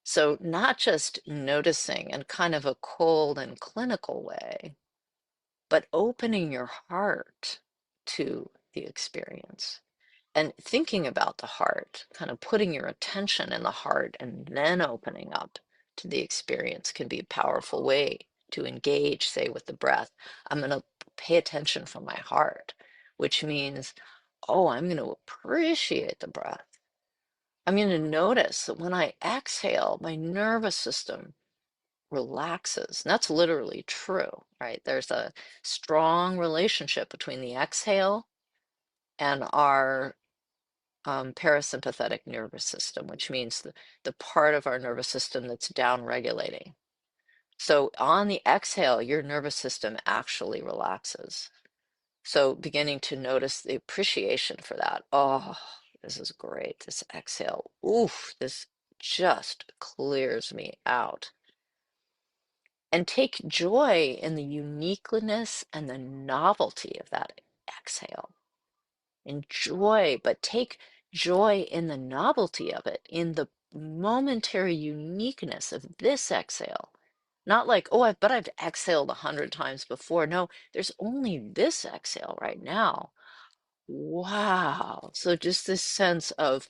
So not just noticing in kind of a cold and clinical way, but opening your heart to the experience and thinking about the heart, kind of putting your attention in the heart and then opening up to the experience can be a powerful way to engage, say, with the breath. I'm going to pay attention from my heart, which means, oh, I'm going to appreciate the breath. I'm going to notice that when I exhale, my nervous system relaxes. And that's literally true, right? There's a strong relationship between the exhale and our parasympathetic nervous system, which means the part of our nervous system that's down regulating. So on the exhale, your nervous system actually relaxes. So beginning to notice the appreciation for that. Oh, this is great. This exhale. Oof, this just clears me out. And take joy in the uniqueness and the novelty of that exhale. Enjoy, but take joy in the novelty of it, in the momentary uniqueness of this exhale. Not like, oh, but I've exhaled 100 times before. No, there's only this exhale right now. Wow. So just this sense of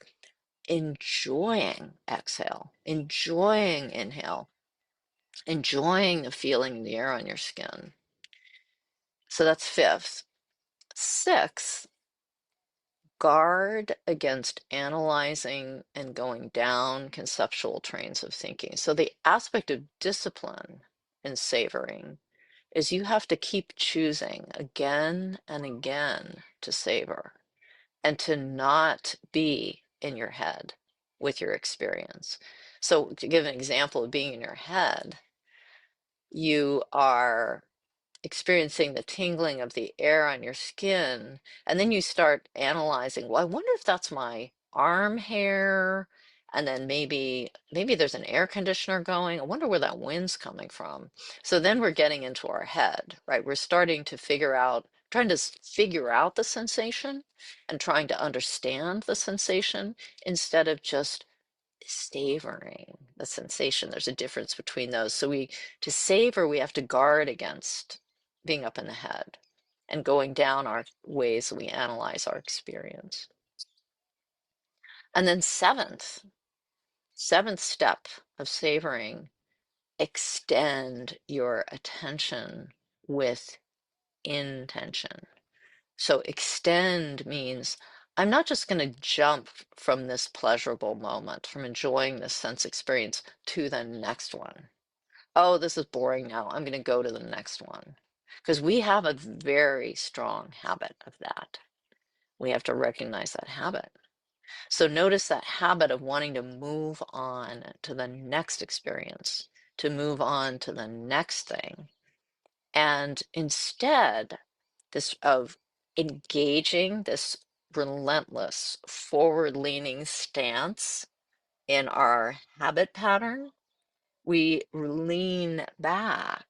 enjoying exhale, enjoying inhale, enjoying the feeling in the air on your skin. So that's fifth. Sixth, guard against analyzing and going down conceptual trains of thinking. So the aspect of discipline in savoring is you have to keep choosing again and again to savor and to not be in your head with your experience. So to give an example of being in your head, you are experiencing the tingling of the air on your skin, and then you start analyzing, well, I wonder if that's my arm hair, and then maybe there's an air conditioner going. I wonder where that wind's coming from. So then we're getting into our head, right? We're starting to figure out, trying to figure out the sensation and trying to understand the sensation instead of just savoring the sensation. There's a difference between those. So to savor, we have to guard against being up in the head and going down our ways we analyze our experience. And then seventh step of savoring, extend your attention with intention. So extend means I'm not just going to jump from this pleasurable moment, from enjoying this sense experience to the next one. Oh, this is boring now. I'm going to go to the next one. Because we have a very strong habit of that. We have to recognize that habit. So notice that habit of wanting to move on to the next experience, to move on to the next thing. And instead, this of engaging this relentless forward-leaning stance in our habit pattern, we lean back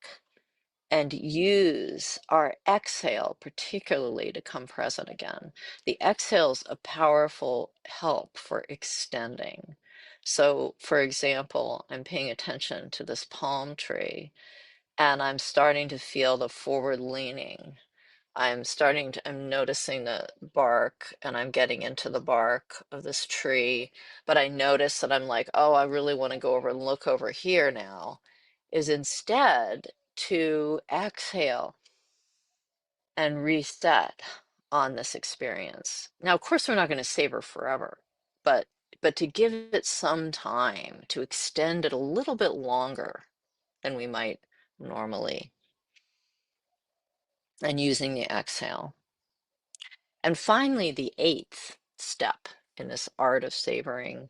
and use our exhale particularly to come present again. The exhale's a powerful help for extending. So for example, I'm paying attention to this palm tree and I'm starting to feel the forward leaning. I'm noticing the bark and I'm getting into the bark of this tree, but I notice that I'm like, oh, I really want to go over and look over here now, is instead to exhale and reset on this experience. Now, of course, we're not going to savor forever, but to give it some time to extend it a little bit longer than we might normally, and using the exhale. And finally, the eighth step in this art of savoring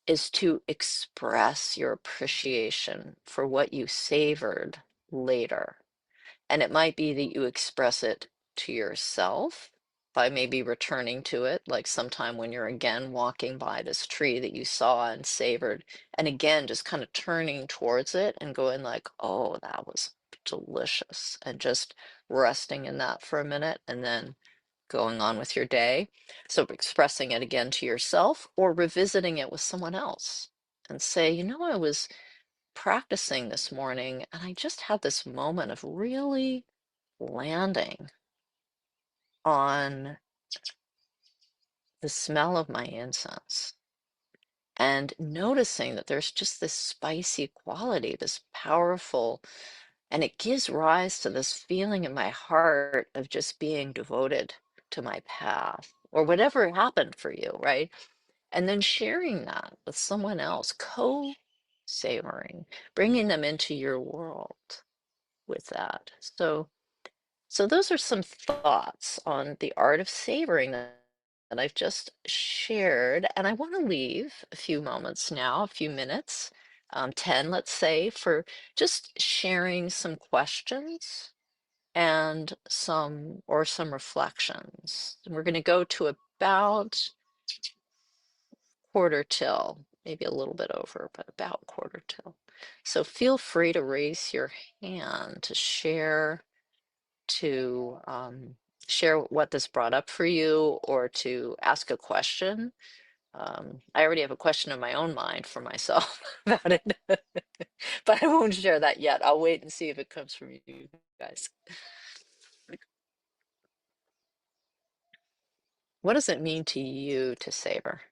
is to express your appreciation for what you savored later. And it might be that you express it to yourself by maybe returning to it, like sometime when you're again walking by this tree that you saw and savored, and again, just kind of turning towards it and going like, oh, that was delicious, and just resting in that for a minute and then going on with your day. So expressing it again to yourself or revisiting it with someone else and say, you know, I was practicing this morning and I just had this moment of really landing on the smell of my incense and noticing that there's just this spicy quality, this powerful, and it gives rise to this feeling in my heart of just being devoted to my path or whatever happened for you, right? And then sharing that with someone else, co-savoring, bringing them into your world with that. So those are some thoughts on the art of savoring that I've just shared. And I want to leave a few moments now, a few minutes, 10, let's say, for just sharing some questions and some reflections. And we're going to go to about quarter till, maybe a little bit over, but about quarter till. So feel free to raise your hand to to share what this brought up for you or to ask a question. I already have a question in my own mind for myself about it, but I won't share that yet. I'll wait and see if it comes from you guys. What does it mean to you to savor?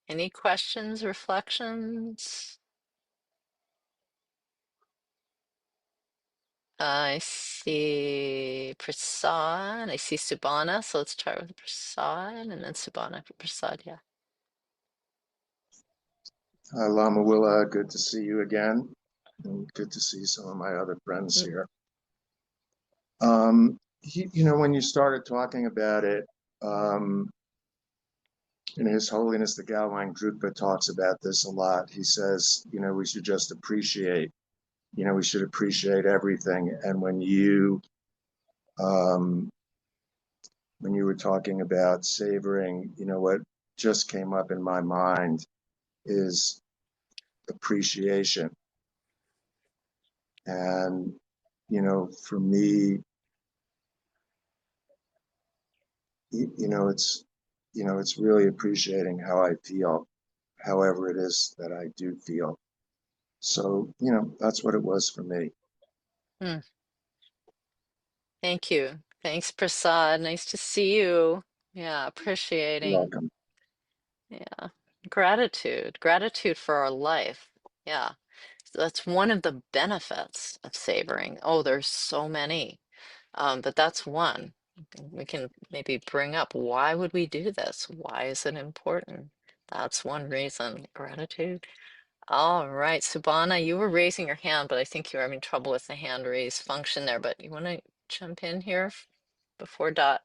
Any questions, reflections? I see Prasad. I see Subhana. So let's start with Prasad and then Subhana. Prasad, yeah. Hi, Lama Willa, good to see you again. And good to see some of my other friends Mm, here. When you started talking about it, um, and His Holiness the Galwang Drukpa talks about this a lot. He says, we should just appreciate, we should appreciate everything. And um, when you were talking about savoring, what just came up in my mind is appreciation. And, for me, it's really appreciating how I feel, however it is that I do feel. So, that's what it was for me. mm. Thank you. Thanks, Prasad. Nice to see you. Yeah, You're appreciating. welcome. Yeah. Gratitude. Gratitude for our life. Yeah. So that's one of the benefits of savoring. Oh, there's so many. But that's one. We can maybe bring up why would we do this? Why is it important? That's one reason. Gratitude. All right, Subhana, you were raising your hand, but I think you're having trouble with the hand raise function there. But you want to jump in here before Dot?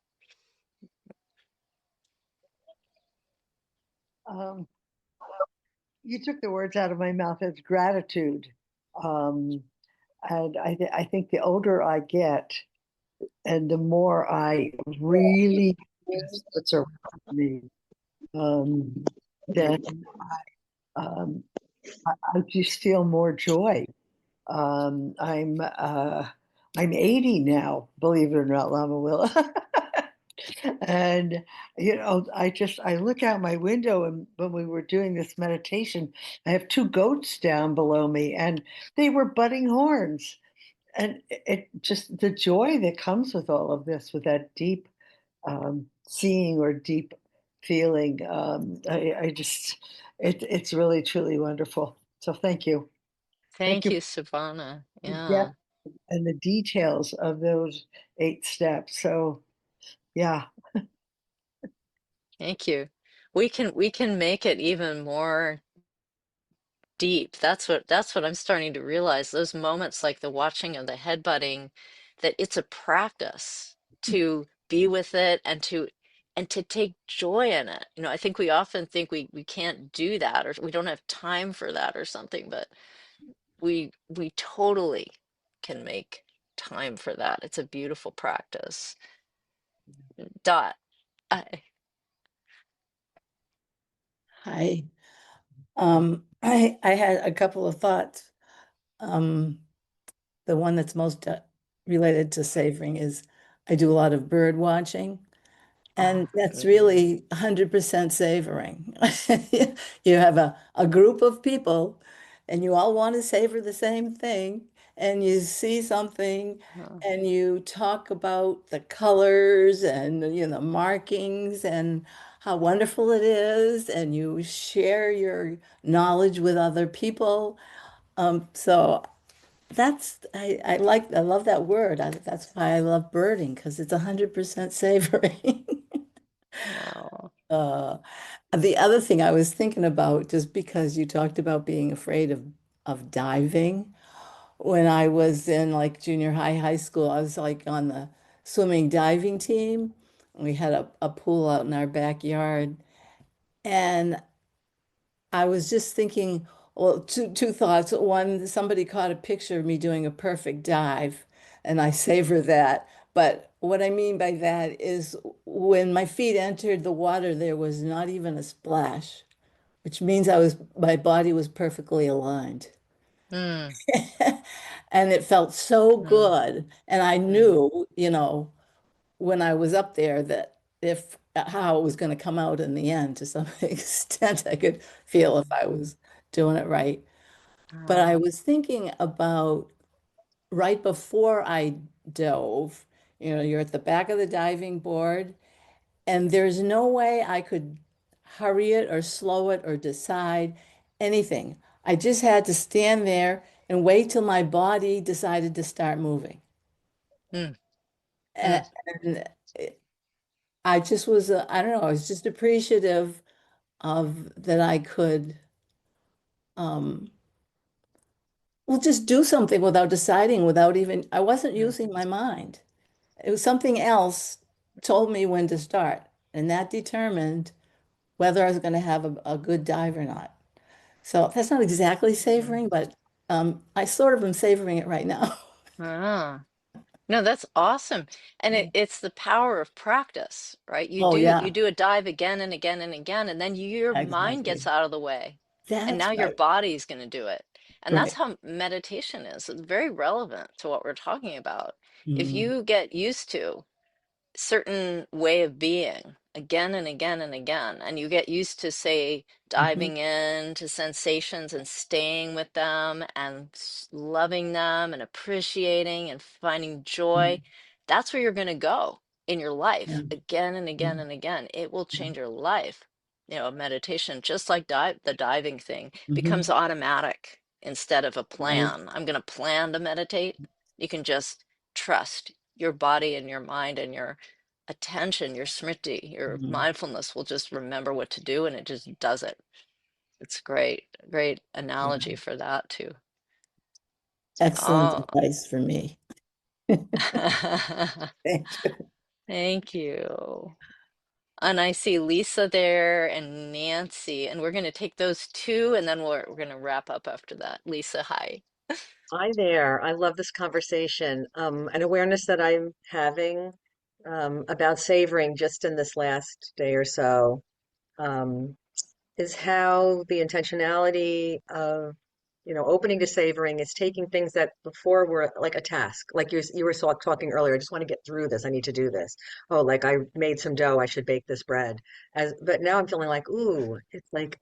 Um, you took the words out of my mouth. It's gratitude. Um, and I think the older I get and the more I really notice what's around me, then um, I just feel more joy. Um, I'm uh, I'm 80 now, believe it or not, Lama Willa. And I look out my window, and when we were doing this meditation, I have two goats down below me and they were budding horns. And it just the joy that comes with all of this, with that deep seeing or deep feeling. I just it's really truly wonderful. So thank you. Thank Thank you you, for Subhana. the Yeah, depth and the details of those 8 steps. So yeah. thank you. We can make it even more deep. That's what I'm starting to realize. Those moments like the watching of the headbutting, that it's a practice to be with it and to take joy in it. I think we often think we can't do that or we don't have time for that or something, but we totally can make time for that. It's a beautiful practice. Dot. I, Hi. I had a couple of thoughts. Um, the one that's most related to savoring is I do a lot of bird watching, and ah, that's mhm. really 100% savoring. You have a group of people, and you all want to savor the same thing, and you see something, Oh, and you talk about the colors and markings and how wonderful it is, and you share your knowledge with other people. So I love that word. That's why I love birding because it's 100% savoring. oh. Uh, the other thing I was thinking about, just because you talked about being afraid of diving, when I was in like junior high, high school, I was like on the swimming diving team. We had a pool out in our backyard, and I was just thinking, well, two thoughts. One, somebody caught a picture of me doing a perfect dive, and I savor that. But what I mean by that is when my feet entered the water, there was not even a splash, which means my body was perfectly aligned. Mm, And it felt so mm, good. And I mm, knew, when I was up there that if how it was going to come out in the end to some extent, I could feel if I was doing it right. But I oh, was thinking about right before I dove, you're at the back of the diving board, and there's no way I could hurry it or slow it or decide anything. I just had to stand there and wait till my body decided to start moving. Mm, mm. And I just was, I don't know, I was just appreciative of that I could, um, well, just do something without deciding, without even, I wasn't Mm. using my mind. It was something else told me when to start, and that determined whether I was going to have a good dive or not. So that's not exactly savoring, but I sort of am savoring it right now. Ah. No, that's awesome. And it's the power of practice, right? Oh, You yeah, do a dive again and again and again, and then your mind gets exactly. out of the way. And That's now your right. body's going to do it. And that's Right. how meditation is. It's very relevant to what we're talking about. If Mm, you get used to certain way of being again and again and again, and you get used to, say, mhm, diving into sensations and staying with them and loving them and appreciating and finding joy, mm, that's where you're going to go in your life yeah, again and yeah, again and again. It will yeah. change your life. Meditation, just like the diving thing, becomes Mhm, automatic instead of a right. plan. I'm going to plan to meditate. You can just trust your body and your mind and your attention, your smriti, your Mm, mindfulness will just remember what to do and it just does it. It's great, great yeah. analogy for that too. Excellent Oh, advice for me. Thank you. thank you. And I see Lisa there and Nancy, and we're going to take those two and then we're going to wrap up after that. Lisa, hi. Hi there. I love this conversation. An awareness that I'm having about savoring just in this last day or so um, is how the intentionality of, opening to savoring is taking things that before were like a task. Like you were talking earlier, I just want to get through this. I need to do this. Oh, like I made some dough, I should bake this bread. But now I'm feeling like, ooh, it's like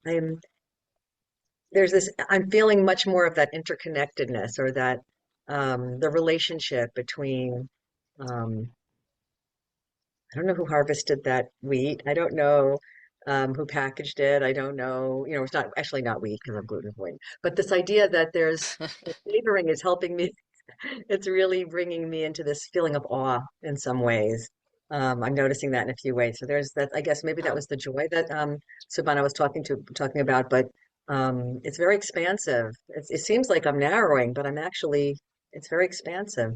I'm feeling much more of that interconnectedness or that the relationship between um, I don't know who harvested that wheat. I don't know who packaged it. I don't know, it's not actually not wheat because I'm gluten free. But this idea that there's the savoring is helping me. It's really bringing me into this feeling of awe in some ways. I'm noticing that in a few ways. So there's that. I guess maybe that was the joy that Subhana was talking about. But it's very expansive. It seems like I'm narrowing, but it's very expansive.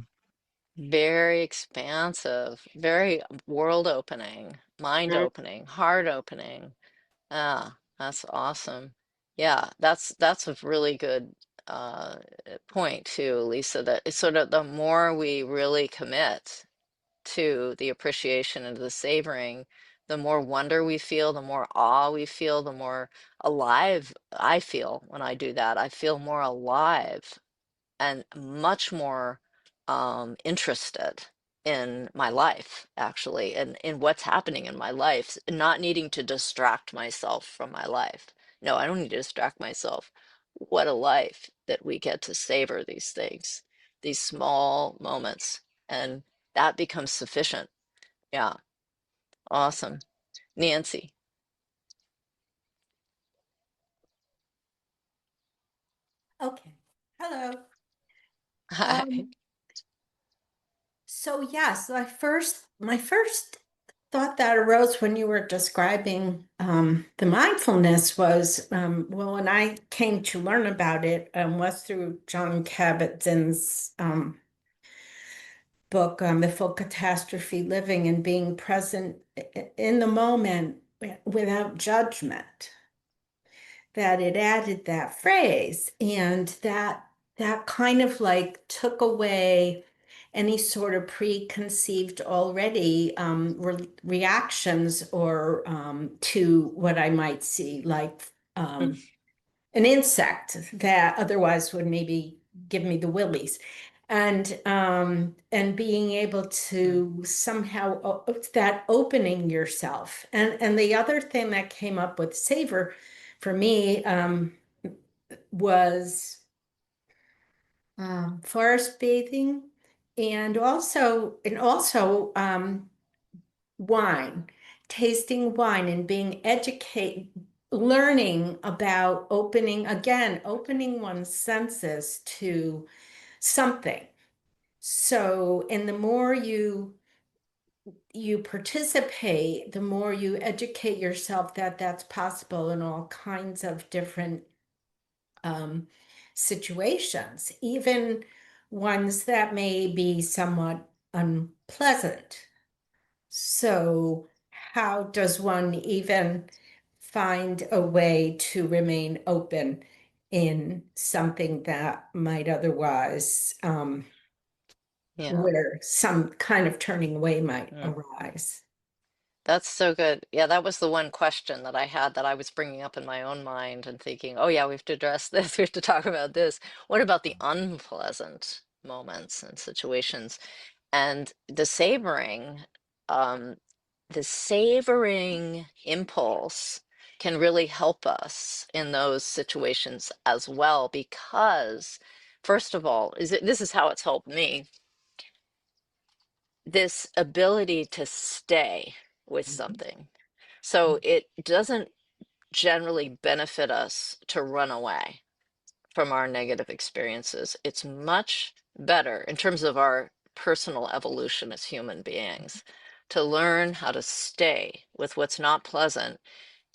Very expansive, very world opening, mind Mm, opening, heart opening. Ah, that's awesome. Yeah, that's a really good point too, Lisa, that it's sort of the more we really commit to the appreciation and the savoring, the more wonder we feel, the more awe we feel, the more alive I feel when I do that. I feel more alive and much more interested in my life, actually, and in what's happening in my life, not needing to distract myself from my life. No, I don't need to distract myself. What a life that we get to savor these things, these small moments, and that becomes sufficient. Yeah, awesome. Nancy. Okay. Hello. Hi. Um, so yes, my first thought that arose when you were describing the mindfulness was well, when I came to learn about it was through John Kabat-Zinn's book, The Full Catastrophe: Living and Being Present in the Moment Without Judgment. That it added that phrase, and that kind of like took away any sort of preconceived already reactions or to what I might see, like Mm, an insect that otherwise would maybe give me the willies. And being able mm, to somehow that opening yourself. And the other thing that came up with savor for me was forest bathing and also wine. tasting wine and being educated, learning about opening one's senses to something. So, and the more you participate, the more you educate yourself that that's possible in all kinds of different situations, even ones that may be somewhat unpleasant. So, how does one even find a way to remain open in something that might otherwise, Yeah. where some kind of turning away might Mm. arise? That's so good. Yeah, that was the one question that I had that I was bringing up in my own mind and thinking, oh, yeah, we have to address this. We have to talk about this. What about the unpleasant moments and situations? And um, the savoring impulse can really help us in those situations as well, because, first of all, this is how it's helped me, this ability to stay with something. So it doesn't generally benefit us to run away from our negative experiences. It's much better in terms of our personal evolution as human beings to learn how to stay with what's not pleasant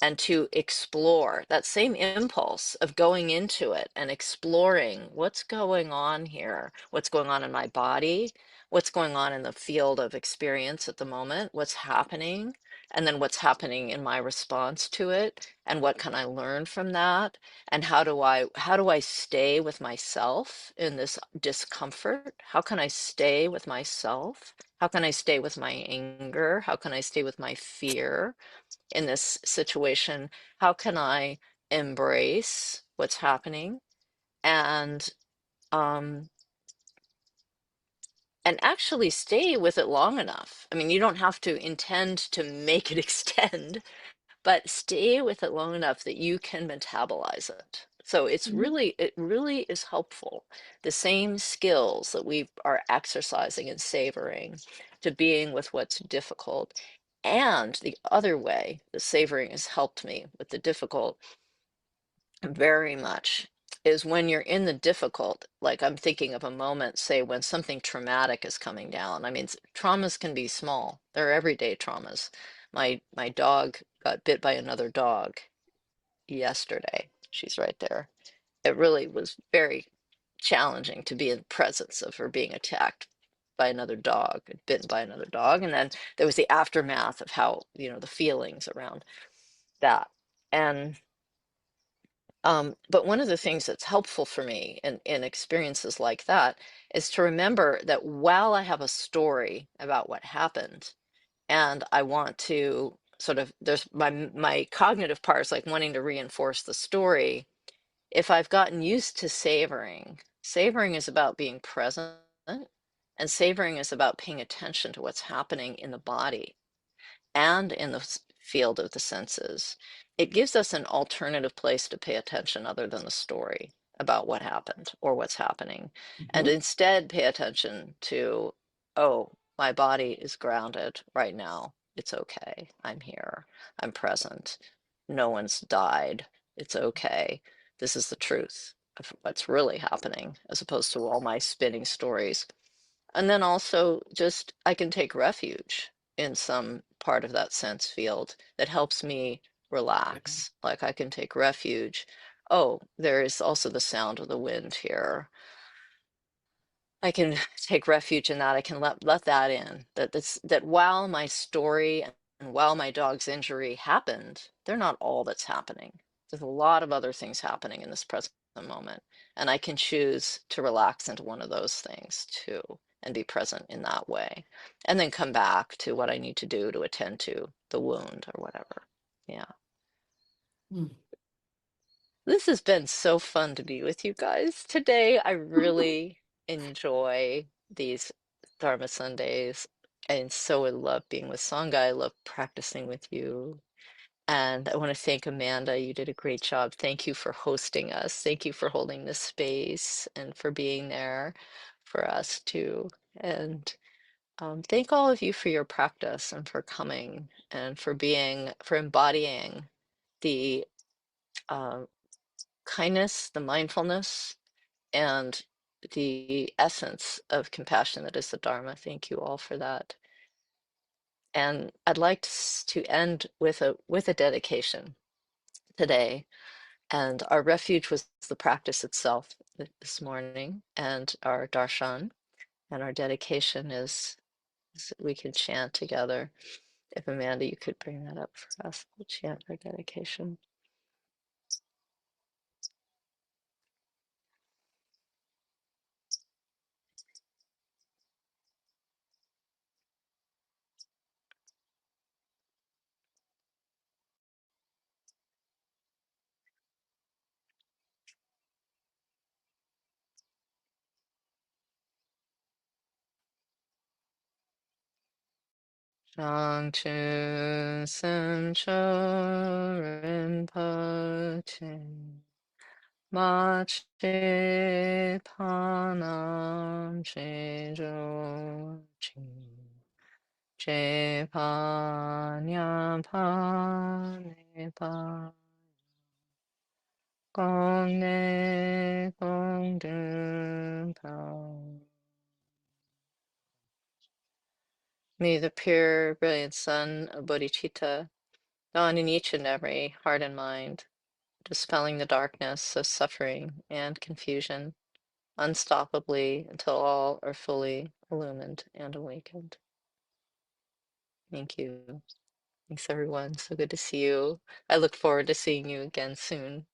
and to explore that same impulse of going into it and exploring what's going on here, what's going on in my body, what's going on in the field of experience at the moment, what's happening, and then what's happening in my response to it, and what can I learn from that, and how do I stay with myself in this discomfort? How can I stay with myself? How can I stay with my anger? How can I stay with my fear in this situation? How can I embrace what's happening and um and actually stay with it long enough? I mean, you don't have to intend to make it extend, but stay with it long enough that you can metabolize it. So it really is helpful. The same skills that we are exercising and savoring to being with what's difficult. And the other way the savoring has helped me with the difficult very much is when you're in the difficult, like I'm thinking of a moment, say, when something traumatic is coming down. I mean, traumas can be small. They're everyday traumas. My dog got bit by another dog yesterday. She's right there. It really was very challenging to be in presence of her being attacked by another dog, bitten by another dog. And then there was the aftermath of how, the feelings around that. And but one of the things that's helpful for me in experiences like that is to remember that while I have a story about what happened, and I want to sort of, there's my cognitive parts like wanting to reinforce the story. If I've gotten used to savoring is about being present, and savoring is about paying attention to what's happening in the body and in the field of the senses. It gives us an alternative place to pay attention other than the story about what happened or what's happening, and instead pay attention to, oh, my body is grounded right now. It's okay. I'm here. I'm present. No one's died. It's okay. This is the truth of what's really happening, as opposed to all my spinning stories. And then also just I can take refuge in some part of that sense field that helps me relax. Like I can take refuge. Oh, there is also the sound of the wind here. I can take refuge in that. I can let that in. That while my story and while my dog's injury happened, they're not all that's happening. There's a lot of other things happening in this present moment, and I can choose to relax into one of those things too, and be present in that way, and then come back to what I need to do to attend to the wound or whatever. Yeah. Mm. This has been so fun to be with you guys today. I really enjoy these Dharma Sundays. And so I love being with Sangha. I love practicing with you. And I want to thank Amanda. You did a great job. Thank you for hosting us. Thank you for holding this space and for being there for us too. And Thank all of you for your practice and for coming and for embodying the kindness, the mindfulness, and the essence of compassion that is the Dharma. Thank you all for that. And I'd like to end with a dedication today. And our refuge was the practice itself this morning, and our darshan, and our dedication is we can chant together. If Amanda, you could bring that up for us, we'll chant our dedication. Shangchu Semcho Rinpoche Machi Panam Chijo Chi Je Panya Pane Pa Gong Ne Gong Du Pao. May the pure, brilliant sun of bodhicitta dawn in each and every heart and mind, dispelling the darkness of suffering and confusion unstoppably until all are fully illumined and awakened. Thank you. Thanks, everyone. So good to see you. I look forward to seeing you again soon.